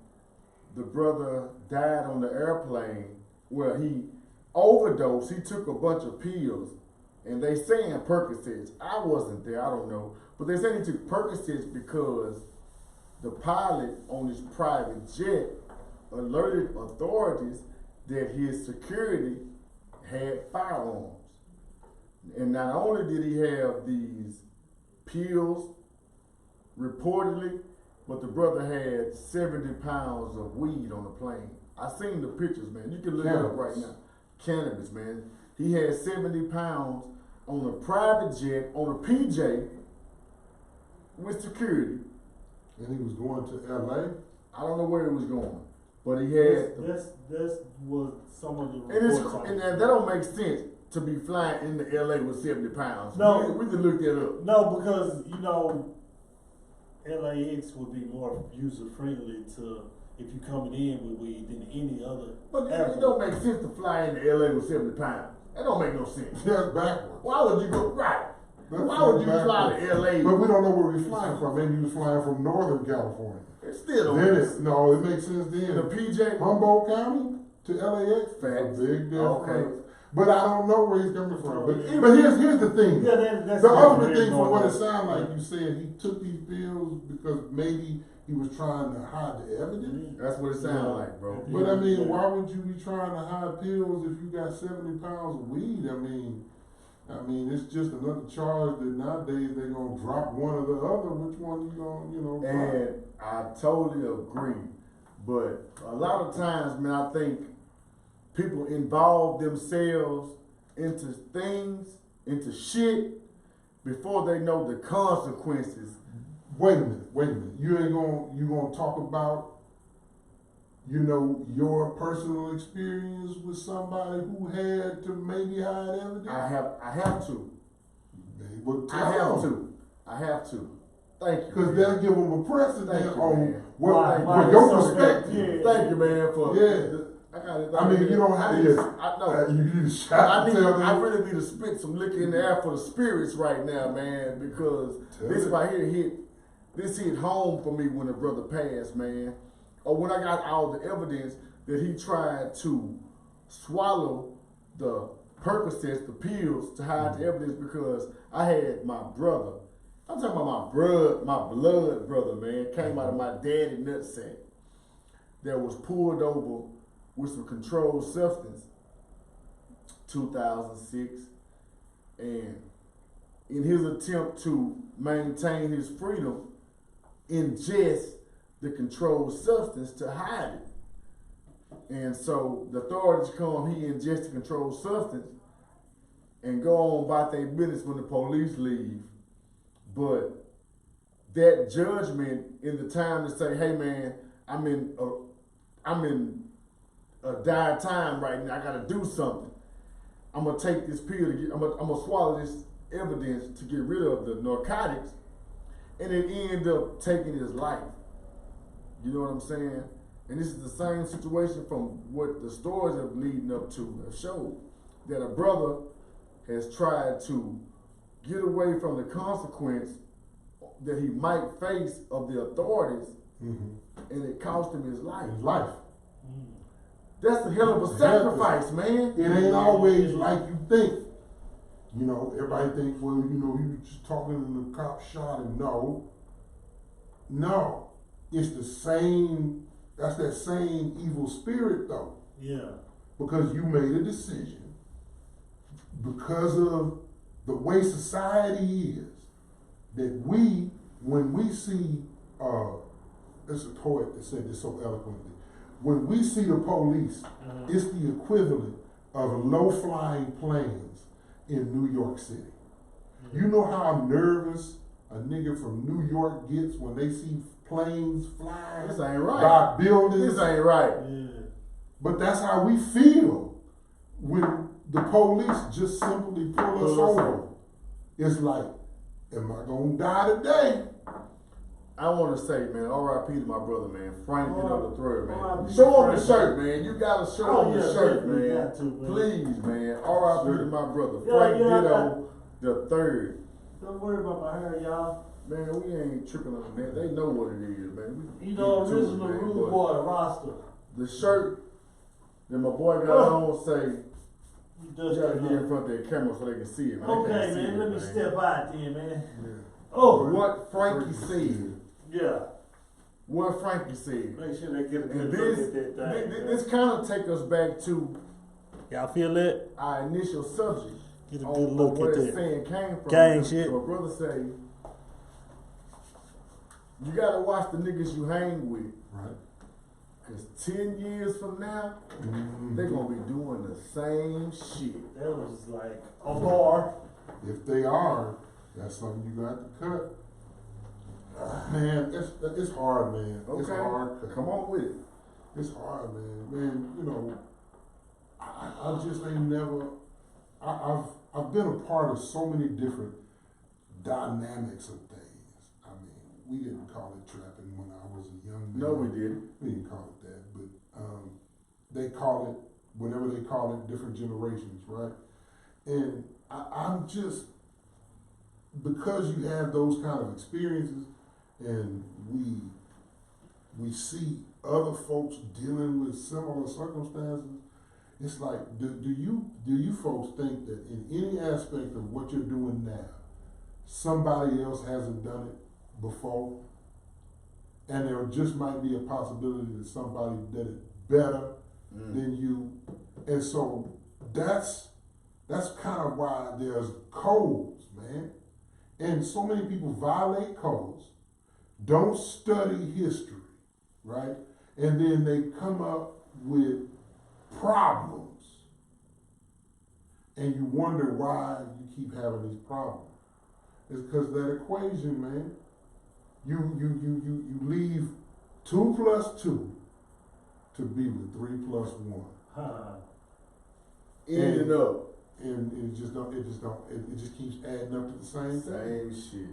the brother died on the airplane where he overdosed. He took a bunch of pills, and they saying Percocets. I wasn't there, I don't know, but they saying he took Percocets because the pilot on his private jet alerted authorities that his security had firearms. And not only did he have these pills, reportedly, but the brother had 70 pounds of weed on the plane. I seen the pictures, man. You can look it up right now. Cannabis, man. He had 70 pounds on a private jet, on a PJ, with security. And he was going to LA? I don't know where he was going, but he had. That's what some of the And, reports. and that don't make sense to be flying into LA with 70 pounds. No. We can look that up. No, because you know, LAX would be more user friendly to if you coming in with weed than any other. But it airport. don't make sense to fly into LA with 70 pounds. That don't make no sense. That's backwards. Why would you go right? That's Why would you fly backwards. to LA? But we don't know where we're flying from. Maybe he was flying from Northern California. It still don't Then make it, sense. no, it makes sense In then. a PJ? Humboldt County to LAX? Facts. A big difference. Okay. But I don't know where he's coming from. But, Yeah. but here's the thing. Yeah, that's The ultimate very thing, from what it normal. sounded like, you said he took these pills because maybe he was trying to hide the evidence. That's what it sounds like, bro. But I mean, why would you be trying to hide pills if you got 70 pounds of weed? I mean, it's just another charge that nowadays they gonna drop one or the other. Which one you gonna, drop? And I totally agree. But a lot of times, man, I think people involve themselves into things, into shit, before they know the consequences. Wait a minute. You gonna talk about, your personal experience with somebody who had to maybe hide evidence? I have to. Well, I have to. Thank you. Because they'll give them a precedent Thank you, on man. what Right, your so perspective. Thank you, man, for Yeah. I got it. I mean, you don't have to. I know. You need to shout and tell I them. really need to spit some liquor in the air for the spirits right now, man, because Tell this it. right here hit home for me when the brother passed, man. Or when I got all the evidence that he tried to swallow the Percocets, the pills, to hide the evidence because I had my brother. I'm talking about my blood brother, man, came out of my daddy nutsack that was pulled over with some controlled substance, 2006, and in his attempt to maintain his freedom, ingest the controlled substance to hide it. And so the authorities come, he ingests the controlled substance and go on about their business when the police leave. But that judgment in the time to say, hey man, I'm in a dire time right now. I gotta do something. I'm gonna take this pill to get. I'm gonna swallow this evidence to get rid of the narcotics, and it end up taking his life. You know what I'm saying? And this is the same situation from what the stories of leading up to have showed, that a brother has tried to get away from the consequence that he might face of the authorities, and it cost him his life. His life. That's a hell of a sacrifice, man. It ain't always like you think. Everybody think, well, he was just talking and the cop shot him. No. It's the same, that's that same evil spirit though. Yeah. Because you made a decision. Because of the way society is, that when we see, there's a poet that said this so eloquently, when we see the police, it's the equivalent of low-flying planes in New York City. You know how nervous a nigga from New York gets when they see planes flying This ain't right. by buildings? This ain't right. Yeah. But that's how we feel when the police just simply pull us over. It's like, am I gonna die today? I want to say, man, R.I.P. to my brother, man. Frank, you know the third, man. R.I.P. Show him the Frank. shirt, man. You gotta show Oh, him the yeah, shirt, definitely man. got to, man. Please, man. R.I.P. to my brother. Yeah, Frank yeah, Ditto the third. Don't worry about my hair, y'all. Man, we ain't tripping on that. They know what it is, man. We You know, keep it to it, original man, rude but boy roster. The shirt that my boy got on say, You you dust gotta it get in up. front of their camera so they can see it, man. They Okay, can't see man, it, let me man. step out then, man. Yeah. Oh, What Frankie said. yeah. What Frankie said. Make sure they get a And good look this, at that thing. man. this kind of take us back to Y'all feel that? our initial subject. Get a on, good look where at that that. saying came from. Gang shit. So my brother say, you gotta watch the niggas you hang with. Right. Cause 10 years from now, they gonna be doing the same shit. That was like a bar. If they are, that's something you got to cut. Man, it's hard, man. It's Okay, hard. come on with it. It's hard, man. Man, I just ain't never. I've been a part of so many different dynamics of things. I mean, we didn't call it trapping when I was a young man. No, we didn't. We didn't call it that, but they call it whatever they call it, different generations, right? And I'm just, because you have those kind of experiences, and we see other folks dealing with similar circumstances, it's like, do you folks think that in any aspect of what you're doing now, somebody else hasn't done it before? And there just might be a possibility that somebody did it better than you. And so that's kind of why there's codes, man. And so many people violate codes, don't study history, right? And then they come up with problems. And you wonder why you keep having these problems. It's because that equation, man, you leave 2 plus 2 to be with 3 plus 1. Ended up. And it just keeps adding up to the same thing. Same shit.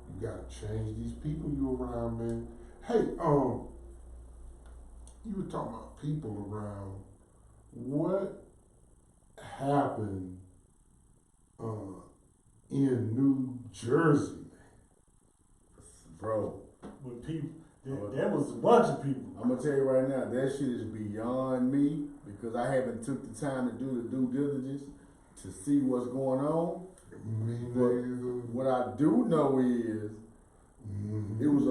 You gotta change these people you around, man. Hey, you were talking about people around. What happened in New Jersey, man? Bro. With people, that was a bunch of people. I'm gonna tell you right now, that shit is beyond me because I haven't took the time to do the due diligence to see what's going on. But what I do know is it was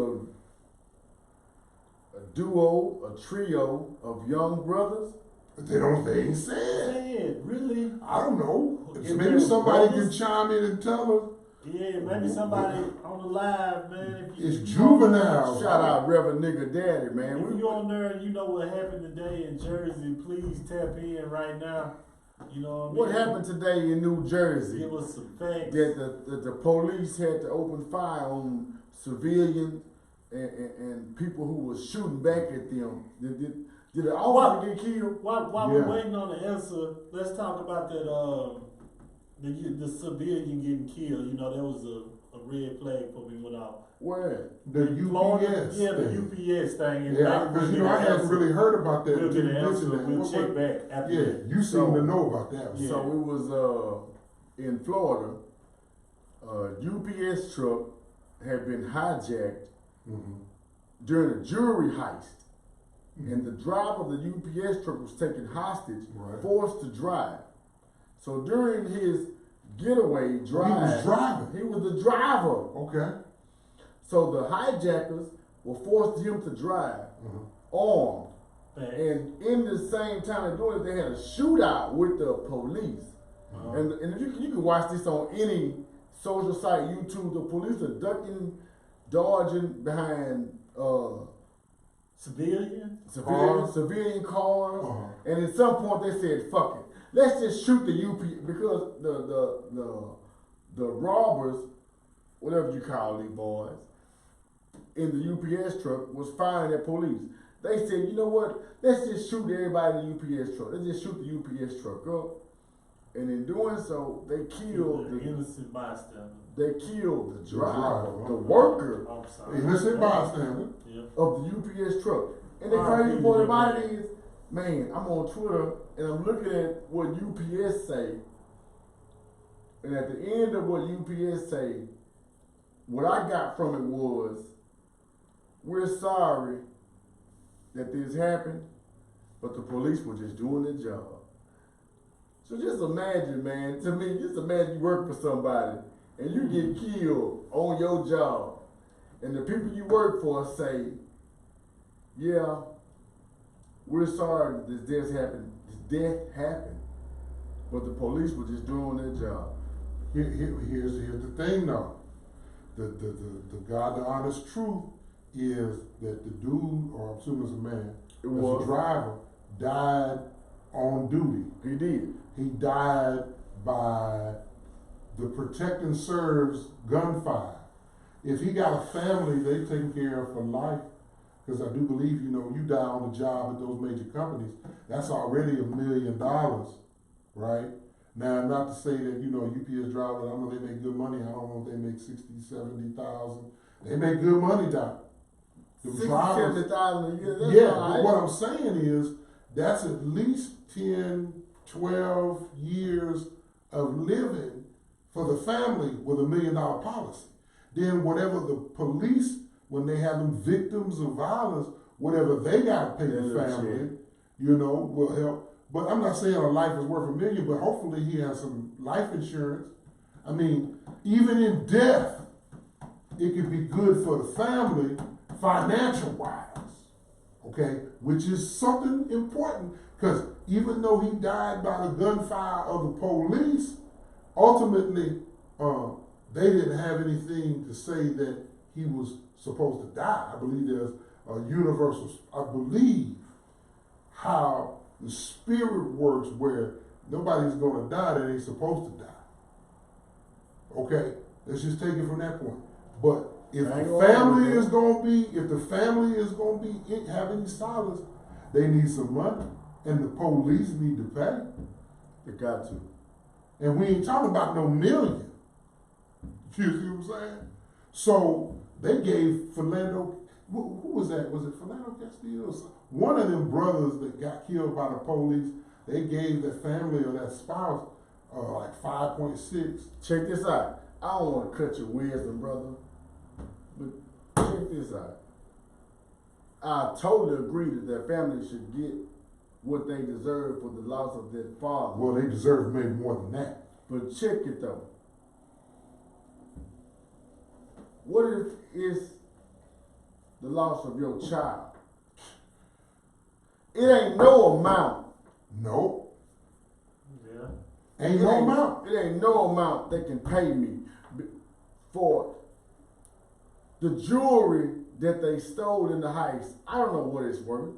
a duo, a trio of young brothers. But they ain't said. Really? I don't know. If Maybe they're somebody can brothers? chime in and tell us. Yeah, maybe somebody on the live, man. If you, It's you know, juvenile. Shout out Reverend Nigga Daddy, man. If you on there and you know what happened today in Jersey, please tap in right now. You know What what I mean? happened today in New Jersey? Give us some facts. That the police had to open fire on civilians and people who was shooting back at them. Did the officer get killed? While Yeah. we're waiting on the answer, let's talk about that. The civilian getting killed. You know, that was a red flag for me when I Where? The UPS. Yeah, the thing. UPS thing. And Yeah, because I hadn't really heard about that We'll until get you an answer. mentioned that. We'll What- check what- back after Yeah, that. you seem to know about that. Yeah. So it was in Florida. A UPS truck had been hijacked during a jewelry heist. And the driver of the UPS truck was taken hostage, Right. forced to drive. So during his getaway drive, driving. He was the driver. Okay. So the hijackers were forced him to drive, armed. Facts. And in the same time they're doing it, they had a shootout with the police. And you can watch this on any social site, YouTube. The police are ducking, dodging behind Civilian? civilian cars. And at some point they said, fuck it. Let's just shoot the UP because the robbers, whatever you call these boys, in the UPS truck was firing at police. They said, you know what? Let's just shoot everybody in the UPS truck. Let's just shoot the UPS truck up. And in doing so, they killed The innocent bystander. They killed the driver, driver. the worker I'm sorry. Innocent bystander. Yeah. of the UPS truck. And the crazy part about it is, man, I'm on Twitter and I'm looking at what UPS say. And at the end of what UPS say, what I got from it was, we're sorry that this happened, but the police were just doing their job. So just imagine, man, to me, just imagine you work for somebody and you get killed on your job. And the people you work for say, yeah, we're sorry that this death happened, but the police were just doing their job. Here's the thing though. The God, the honest truth is that the dude, or I'm assuming it's a man, the driver, died on duty. He did. He died by the protect and serves gunfire. If he got a family, they taken care of for life. Because I do believe, you know, you die on the job at those major companies, that's already $1 million, right? Now, not to say that, you know, UPS drivers, I know they make good money. I don't know if they make 60, 70,000. They make good money, Doc. The 60, drivers, 70,000 a year. That's yeah, all but right. what I'm saying is that's at least 10, 12 years of living for the family with $1 million policy. Then whatever the police, when they have them victims of violence, whatever they got to pay the family, you know, will help. but I'm not saying a life is worth $1 million, but hopefully he has some life insurance. I mean, even in death, it could be good for the family financial wise. Okay, which is something important, because even though he died by the gunfire of the police, ultimately, they didn't have anything to say that he was supposed to die. I believe there's a universal, I believe how the spirit works where nobody's gonna die that ain't supposed to die. Okay, let's just take it from that point. But if the family is gonna be, having solace, they need some money, and the police need to pay. They got to. And we ain't talking about no million. You see what I'm saying? So they gave Philando, who was that? Was it Philando Castillo? One of them brothers that got killed by the police, they gave the family or that spouse like 5.6. Check this out. I don't want to cut your wisdom, brother, but check this out. I totally agree that their family should get what they deserve for the loss of their father. Well, they deserve maybe more than that. But check it though. What if it's the loss of your child? It ain't no amount. Nope. Yeah. Ain't no amount. It ain't no amount that can pay me for the jewelry that they stole in the heist. I don't know what it's worth,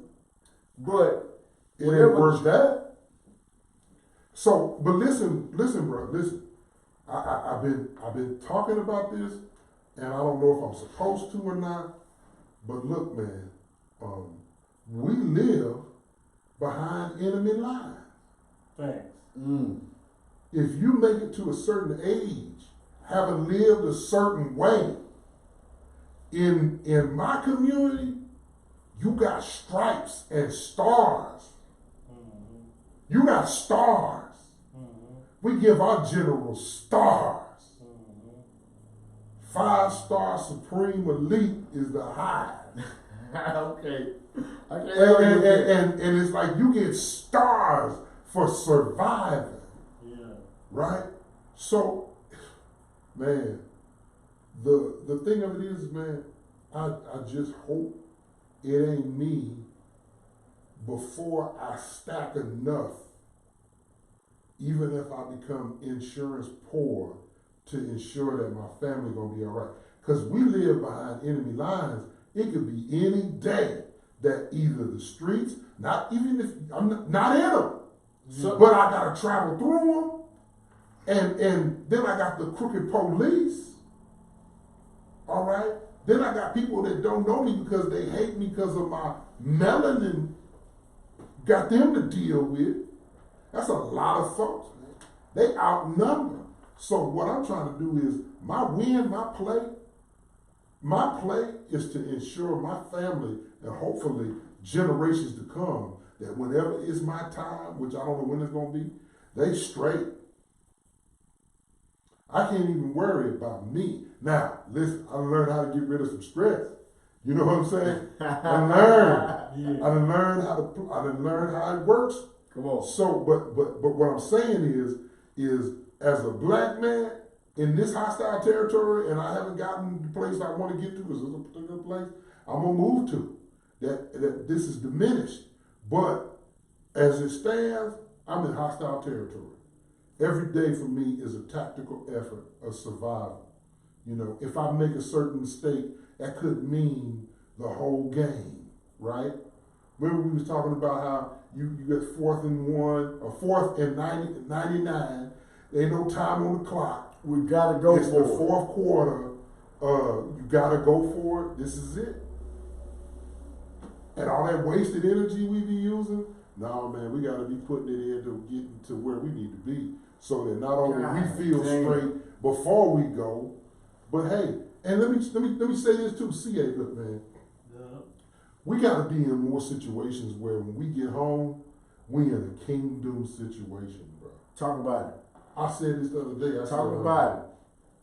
but It ain't worth that. So, but listen, bro, listen. I've been talking about this, and I don't know if I'm supposed to or not. But look, man, we live behind enemy lines. Thanks. If you make it to a certain age, having lived a certain way, in my community, you got stripes and stars. You got stars. We give our generals stars. 5-star Supreme Elite is the high. Okay. And it's like you get stars for surviving. Yeah. Right? So, man, the thing of it is, man, I just hope it ain't me before I stack enough, even if I become insurance poor, to ensure that my family gonna be all right. Because we live behind enemy lines. It could be any day that either the streets, not even if I'm not in them, but I gotta travel through them, and then I got the crooked police. All right. Then I got people that don't know me because they hate me because of my melanin. Got them to deal with. That's a lot of folks, man. They outnumber. So what I'm trying to do is my play is to ensure my family and hopefully generations to come that whenever it's my time, which I don't know when it's gonna be, they straight. I can't even worry about me. Now, listen, I learned how to get rid of some stress. You know what I'm saying? I done learned how it works. Come on. So, but what I'm saying is as a black man in this hostile territory, and I haven't gotten the place I want to get to, because there's a particular place I'm gonna move to, that this is diminished. But as it stands, I'm in hostile territory. Every day for me is a tactical effort of survival. You know, if I make a certain mistake, that could mean the whole game, right? Remember we was talking about how you get 4th and 1, or 4th and 99. There ain't no time on the clock. We gotta go it's for the it. 4th quarter. You gotta go for it. This is it. And all that wasted energy we be using, no man, we gotta be putting it into getting to where we need to be, so that not only we feel straight before we go, but hey, and let me say this too, CA, look man, we gotta be in more situations where when we get home, we in a kingdom situation, bro. Talk about it. I said this the other day. Talk about it.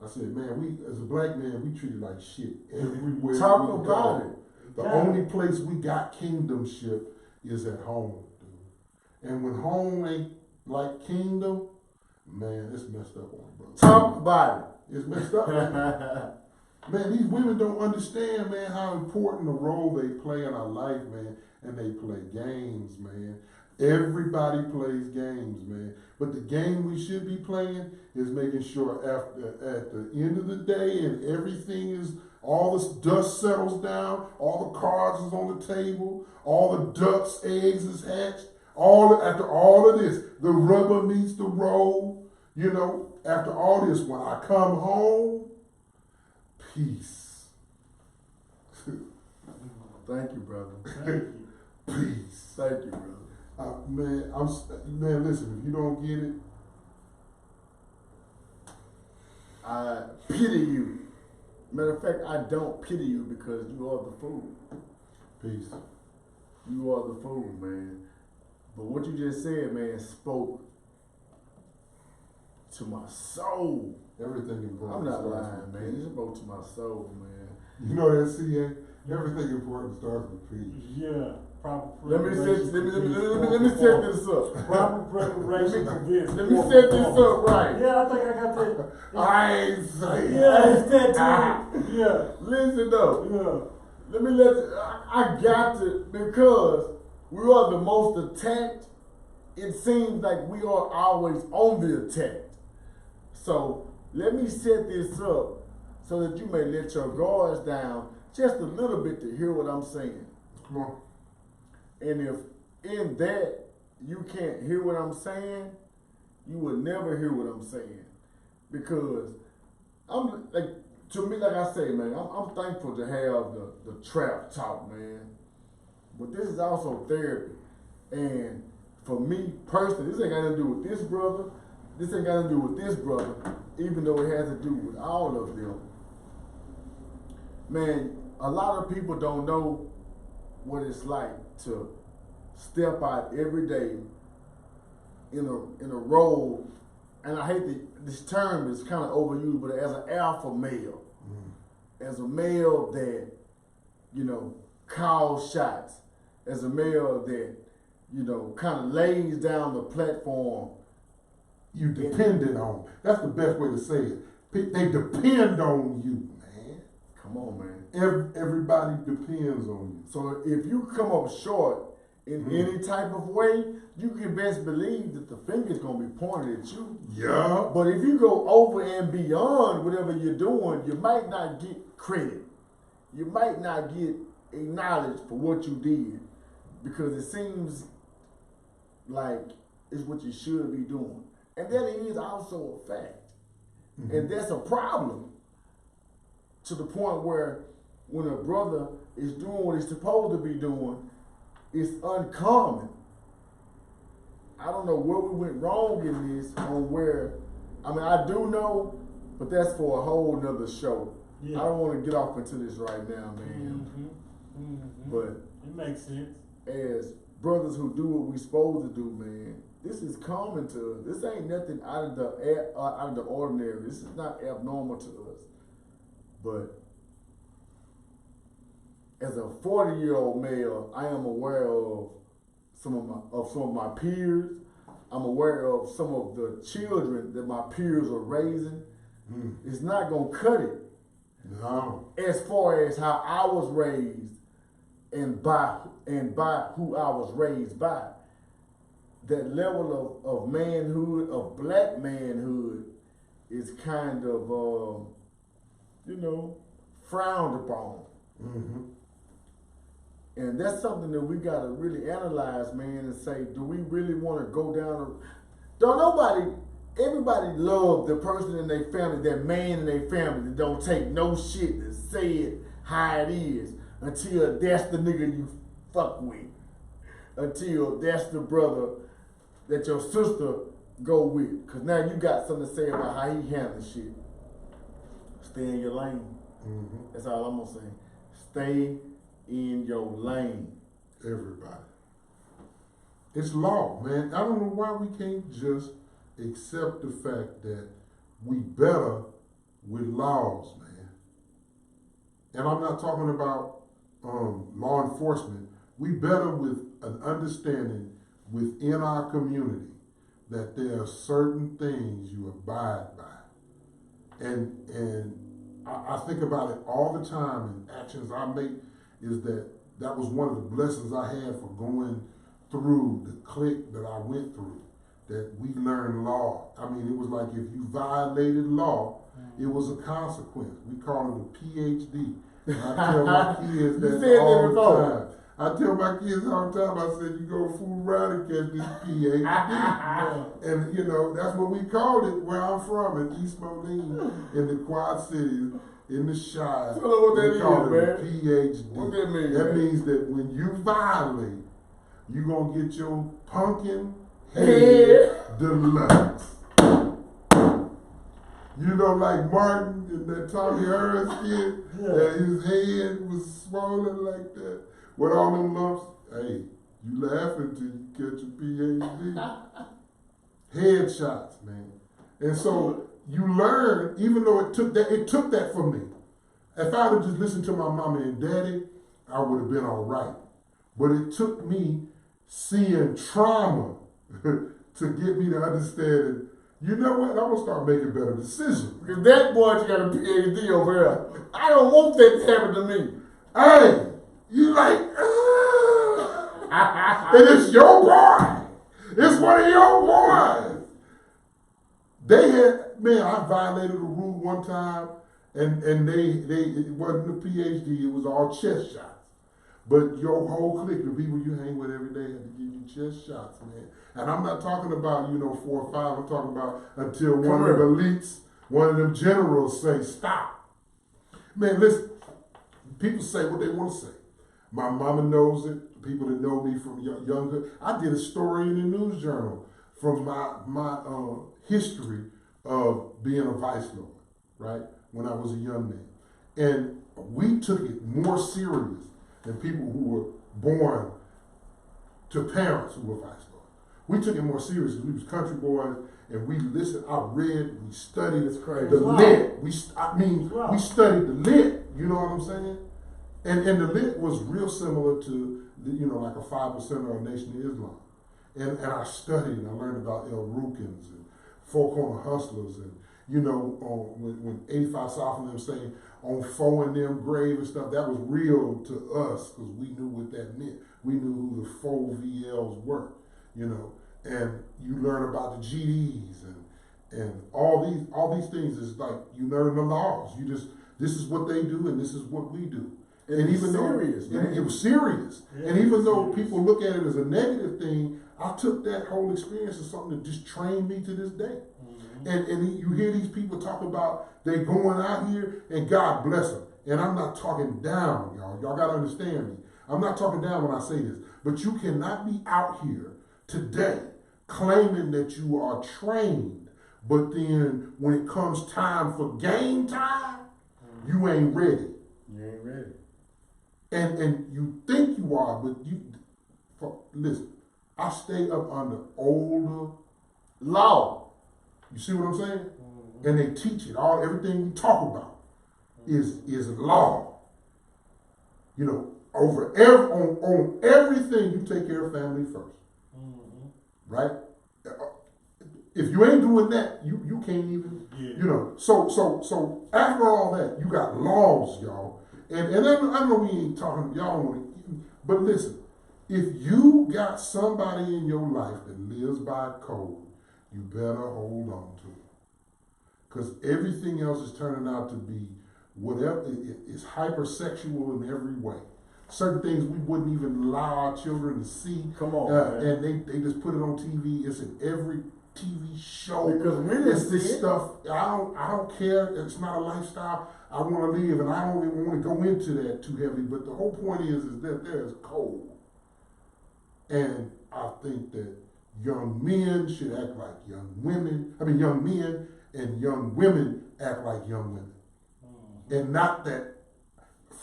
I said, man, we as a black man, we treated like shit everywhere. Talk we about go. it. The only place we got kingdomship is at home, dude. And when home ain't like kingdom, man, it's messed up on it, bro. Talk about It's messed up, man. Man, these women don't understand, man, how important a role they play in our life, man. And they play games, man. Everybody plays games, man. But the game we should be playing is making sure at the end of the day and everything is, all the dust settles down, all the cards is on the table, all the ducks' eggs is hatched, after all of this, the rubber meets the road, you know, after all this, when I come home, peace. Thank you, brother. Thank you. Peace. Thank you, brother. Man, listen, if you don't get it, I pity you. Matter of fact, I don't pity you because you are the fool. peace. You are the fool, man. But what you just said, man, spoke to my soul. Everything important. I'm not starts lying, with man. peace. It spoke to my soul, man. You know that, CA? Everything important starts with peace. Yeah. Proper Let me preparation. set this up. Proper preparation prevents. Let me set this up right. Yeah, I think I got that. I ain't saying. Yeah, it's that too. Yeah. Listen though. Yeah. Let me I got to, because we are the most attacked. It seems like we are always on the attack. So let me set this up so that you may let your guards down just a little bit to hear what I'm saying. Come on. And if in that you can't hear what I'm saying, you will never hear what I'm saying. Because I'm like, to me, like I say, man, I'm thankful to have the trap talk, man. But this is also therapy. And for me personally, this ain't got to do with this brother. This ain't got to do with this brother, even though it has to do with all of them. Man, a lot of people don't know what it's like to step out every day in a role, and I hate this term is kind of overused, but as an alpha male, as a male that, you know, calls shots, as a male that, you know, kind of lays down the platform. You depended on. That's the best way to say it. They depend on you, man. Come on, man. Everybody depends on you. So if you come up short in any type of way, you can best believe that the finger's gonna be pointed at you. Yeah. But if you go over and beyond whatever you're doing, you might not get credit. You might not get acknowledged for what you did, because it seems like it's what you should be doing. And that is also a fact. And that's a problem, to the point where when a brother is doing what he's supposed to be doing, it's uncommon. I don't know where we went wrong in this, on where, I mean, I do know, but that's for a whole nother show. Yeah. I don't want to get off into this right now, man. But it makes sense. as brothers who do what we supposed to do, man, this is common to us. This ain't nothing out of the ordinary. This is not abnormal to us. But as a 40-year-old male, I am aware of some of my peers. I'm aware of some of the children that my peers are raising. It's not gonna cut it. No. As far as how I was raised, and by who I was raised by. That level of manhood, of black manhood, is kind of, you know, frowned upon. And that's something that we gotta really analyze, man, and say, do we really wanna go down everybody love the person in their family, that man in their family that don't take no shit and say it how it is, until that's the nigga you fuck with. Until that's the brother that your sister go with. Cause now you got something to say about how he handles shit. Stay in your lane. That's all I'm gonna say. Stay in your lane. Everybody. It's law, man. I don't know why we can't just accept the fact that we better with laws, man. And I'm not talking about law enforcement. We better with an understanding within our community that there are certain things you abide by. And I think about it all the time, and actions I make is that was one of the blessings I had for going through the clique that I went through, that we learned law. I mean, it was like if you violated law, it was a consequence. We call it a PhD. And I tell my kids that all the time. I tell my kids all the time, I said, you go fool around and catch this PhD. And, you know, that's what we called it where I'm from, in East Moline, in the Quad Cities, in the Shire. Tell them what that we call is, it man. a PhD. What that mean, That man? means that when you violate, you're going to get your pumpkin head deluxe. You know, like Martin in that Tommy Hearns skit, and his head was swollen like that. With all them lumps, hey, you laughing till you catch a PhD. Headshots, man. And so you learn, even though it took that from me. If I would just listened to my mama and daddy, I would have been all right. But it took me seeing trauma to get me to understand, you know what, I'm going to start making better decisions. Because that boy got a PhD over here. I don't want that to happen to me. Hey, you like, and it's your boy. It's one of your boys. They had, man, I violated a rule one time, and it wasn't a PhD, it was all chest shots. But your whole clique, the people you hang with every day, had to give you chest shots, man. And I'm not talking about, 4 or 5, I'm talking about until one of them elites, one of them generals say, stop. Man, listen, people say what they want to say. My mama knows it, people that know me from younger. I did a story in the News Journal from my history of being a vice lord, right, when I was a young man. And we took it more serious than people who were born to parents who were vice lords. We took it more seriously. We was country boys, and we listened. I read, we studied the lit. We studied the lit. You know what I'm saying? And the lit was real similar to like a 5% of a Nation of Islam. And I studied and I learned about El Rukins and Four Corner Hustlers, and when 85 South and them saying on 4 and them grave and stuff, that was real to us because we knew what that meant. We knew who the 4 VLs were, and you learn about the GDs and all these things is like you learn the laws. This is what they do and this is what we do. And even serious, though man. it was serious, and even though people look at it as a negative thing, I took that whole experience as something that just trained me to this day. Mm-hmm. And you hear these people talk about they going out here and God bless them. And I'm not talking down, y'all. Y'all got to understand me. I'm not talking down when I say this. But you cannot be out here today claiming that you are trained, but then when it comes time for game time, you ain't ready. You ain't ready. And you think you are, but listen, I stay up under older law. You see what I'm saying? Mm-hmm. And they teach it. Everything we talk about is law. On everything you take care of family first. Mm-hmm. Right? If you ain't doing that, you can't even, So after all that, you got laws, y'all. And I know we ain't talking, y'all, but listen, if you got somebody in your life that lives by code, you better hold on to it. Because everything else is turning out to be whatever, it's hypersexual in every way. Certain things we wouldn't even allow our children to see. Come on, man. And they just put it on TV. It's in every TV show. Because we didn't it's this see it. stuff. I don't care. It's not a lifestyle I want to live, and I don't even want to go into that too heavily. But the whole point is that there is code, and I think that young men should act like young women. Young men and young women act like young women, and not that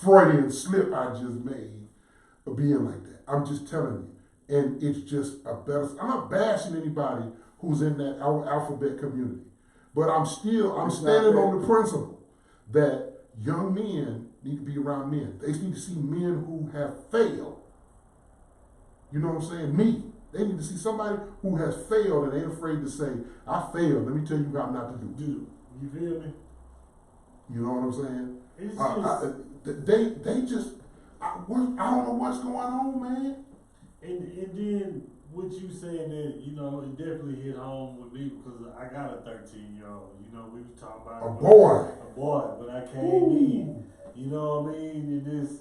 Freudian slip I just made of being like that. I'm just telling you, and it's just a better. I'm not bashing anybody who's in that alphabet community, but I'm standing on the principle that young men need to be around men. They need to see men who have failed. You know what I'm saying? Me. They need to see somebody who has failed and ain't afraid to say, I failed. Let me tell you how not to do. You feel me? You know what I'm saying? It's just, They just, I don't know what's going on, man. and then what you saying that, you know, it definitely hit home with me because I got a 13-year-old. You know, we was talking about A boy. A boy when I came in. You know what I mean? And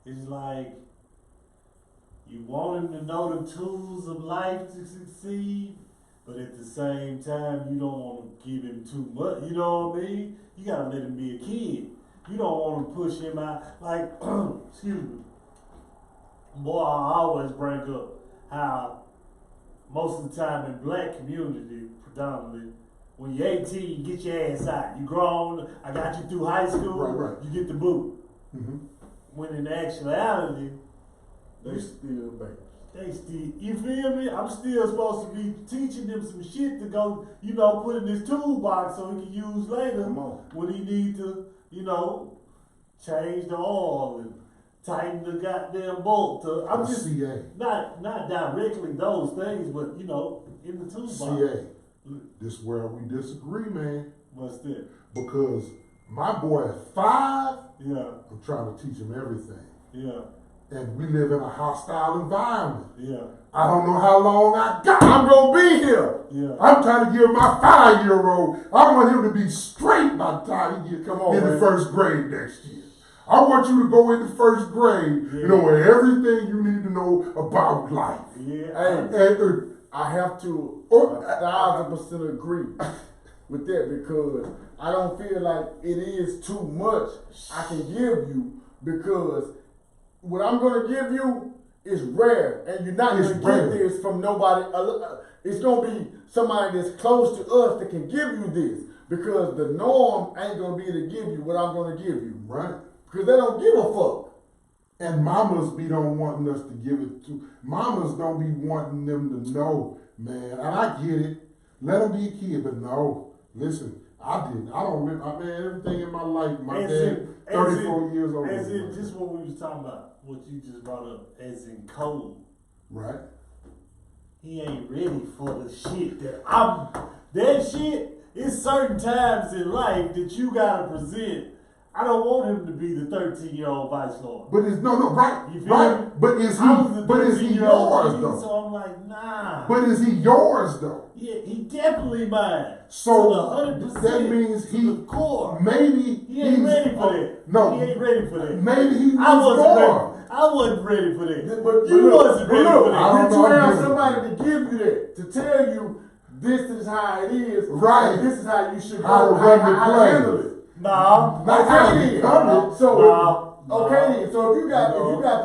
it's like you want him to know the tools of life to succeed, but at the same time, you don't want to give him too much. You know what I mean? You gotta let him be a kid. You don't want to push him out. Like, excuse me. Boy, I always bring up how most of the time in black community, predominantly, when you're 18, you get your ass out. You grown, I got you through high school, Right. you get the boot. Mm-hmm. When in actuality, They still babies. they still, you feel me? I'm still supposed to be teaching them some shit to go, you know, put in his toolbox so he can use later Come on. when he need to, you know, change the oil and tighten the goddamn bolt. I'm just CA. not directly those things, but you know, in the toolbox. CA. This is where we disagree, man. What's that? Because my boy at 5, Yeah, I'm trying to teach him everything. yeah, And we live in a hostile environment. yeah, I don't know how long I'm gonna be here. yeah. I'm trying to give my 5-year-old, I want him to be straight by the time he gets in the first grade next year. I want you to go into first grade and know everything you need to know about life. Yeah. And I have to 1,000% agree with that because I don't feel like it is too much I can give you because what I'm going to give you is rare and you're not going to get this from nobody. It's going to be somebody that's close to us that can give you this because the norm ain't going to be able to give you what I'm going to give you. right. Because they don't give a fuck. And mamas be don't wanting us to give it to. Mamas don't be wanting them to know, man. And I get it. Let them be a kid, but no. Listen, I didn't. I don't remember. Man, everything in my life, my dad, 34 years old. As in, just what we was talking about, what you just brought up, as in code. Right. He ain't ready for the shit that shit is certain times in life that you gotta present. I don't want him to be the 13-year-old vice lord. But it's right. You feel me? But is he yours kid, though? So I'm like, nah. But is he yours though? Yeah, he definitely mine. So to the 100%, that means to the core. maybe He ain't ready for that. No, he ain't ready for that. Maybe he needs I wasn't more. ready. I wasn't ready for that. But You wasn't ready for I that. don't Did you know, have I'm somebody to give you that, to tell you this is how it is, Right. and this is how you should How go, to run the how to play. handle it? Nah. Okay then. Nah. So Nah. okay then. So if you got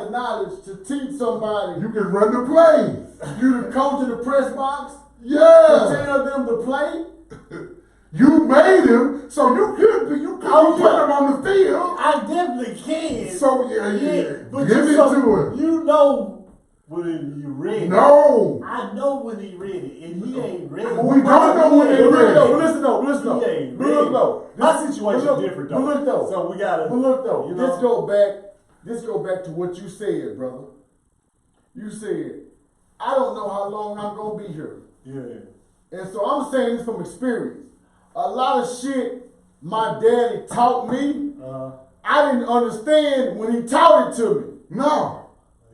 the knowledge to teach somebody, You can run the plays. you the coach in the press box, to Yeah. tell them to play. You made him, so you could put him on the field. I definitely can. So yeah. But Give it to him. You know when you ready. No. I know when he ready, and he ain't ready. We don't know when they ready. But listen though. He ain't But ready. look though. My situation But look- different though. But look though. So we gotta. But look though. You know? This go back to what you said, brother. You said, I don't know how long I'm gonna be here. Yeah. And so I'm saying this from experience. A lot of shit my daddy taught me, I didn't understand when he taught it to me. No.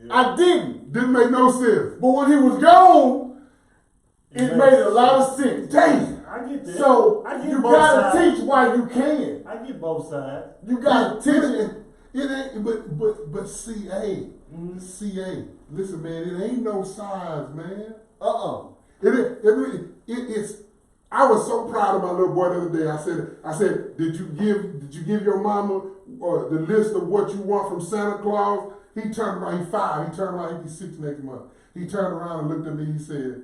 Yeah. I didn't. Didn't make no sense. But when he was gone, it made a lot of sense. Dang. I get that. So I get you both gotta sides. teach while you can. I get both sides. You gotta teach it. It ain't, but CA, CA. Listen, man, it ain't no size, man. It's. I was so proud of my little boy the other day. I said, did you give your mama the list of what you want from Santa Claus? He turned around. He's 5. He turned around. He'll be 6 next month. He turned around and looked at me. He said,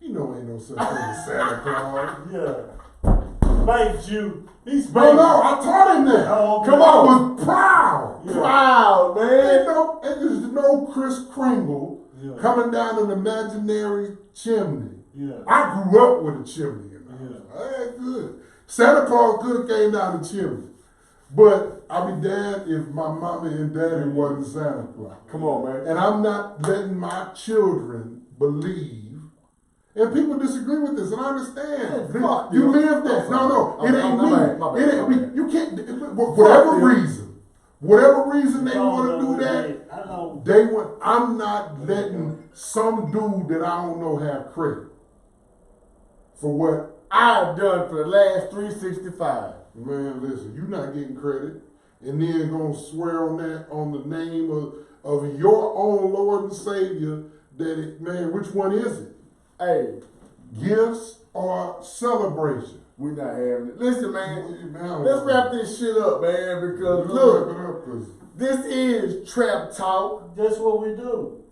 "You know, ain't no such thing as Santa Claus." Yeah. Spanked you. He spanked No, you. I taught him that. Oh, okay. Come on, I was proud. Yeah. Proud, man. And there's no Kris Kringle Yeah. coming down an imaginary chimney. Yeah. I grew up with a chimney in my house. Yeah. That's good. Santa Claus could have came down the chimney. But I'd be damned if my mama and daddy wasn't Santa Claus. Come on, man. And I'm not letting my children believe, and people disagree with this, and I understand. Man, fuck You you. live that. No, it ain't my me. bad, my It bad, ain't my me. bad. You can't, whatever you. reason they want to do that, I know. I'm not letting some dude that I don't know have credit for what. I've done for the last 365. Man, listen, you're not getting credit, and then gonna swear on that on the name of your own Lord and Savior. Man, which one is it? Hey, Gifts or celebration? we not having it. Listen, man, let's Let's wrap this shit up, man, because look, wrap it up, 'cause this is Trap Talk, That's what we do.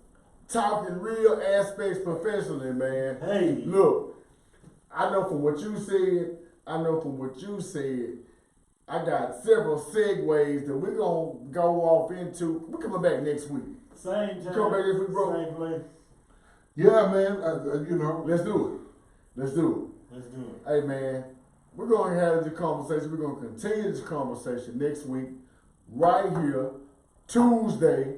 talking real aspects professionally, man. Hey. Look, I know from what you said, I got several segues that we're gonna go off into. We're coming back next week. Same time. Come back this week, bro. Same place. yeah, man, Let's do it. Let's do it. Hey, man, we're going to have this conversation. We're going to continue this conversation next week, right here, Tuesday,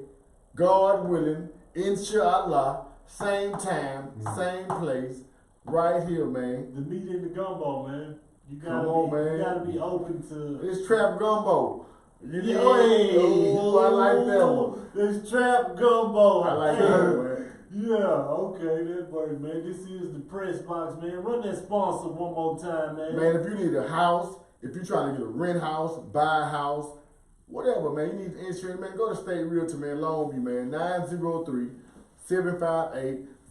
God willing, inshallah, same time, same place, right here, man. The meat in the gumbo, man. You gotta Come on, be, man. You gotta be open to. It's Trap Gumbo. You Yeah, know, oh, I like that one. It's trap gumbo. I like Hey. that one, man. Yeah, okay, that works, man. This is the press box, man. Run that sponsor one more time, man. Man, if you need a house, if you're trying to get a rent house, buy a house, whatever, man, you need insurance, man, go to State Realty, man, Longview, man,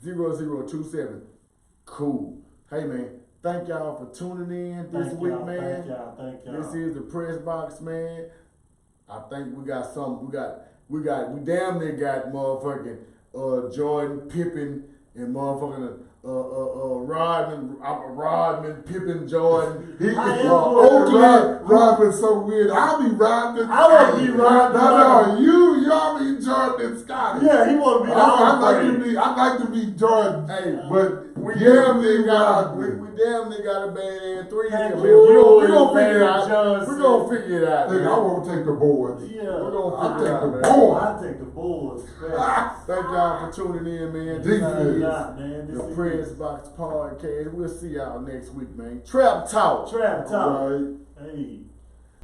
903-758-0027. Cool. Hey, man, thank y'all for tuning in this Thank week, y'all, man. Thank y'all. This is the press box, man. I think we got something. We damn near got motherfucking Jordan, Pippen, and motherfucking Rodman, Pippen, Jordan. Rodman's so weird. I'll be Rodman. I wanna be Rodman. No, y'all be Jordan and Scotty. Yeah, he wanna be. I'd like to be Jordan. Hey, but we damn damn near near got Rodman. we damn near got a bad three. Thank We you. gonna figure it out. Johnson. We gonna figure it out. Look, man. I want to take the boards. Yeah, We're gonna I'll figure it take out, the man. board. I take the boards. Thank y'all for tuning in, man. This Defense. is Man, the this Press is Box Podcast. We'll see y'all next week, man. Trap Talk. Trap Talk. Right. Hey.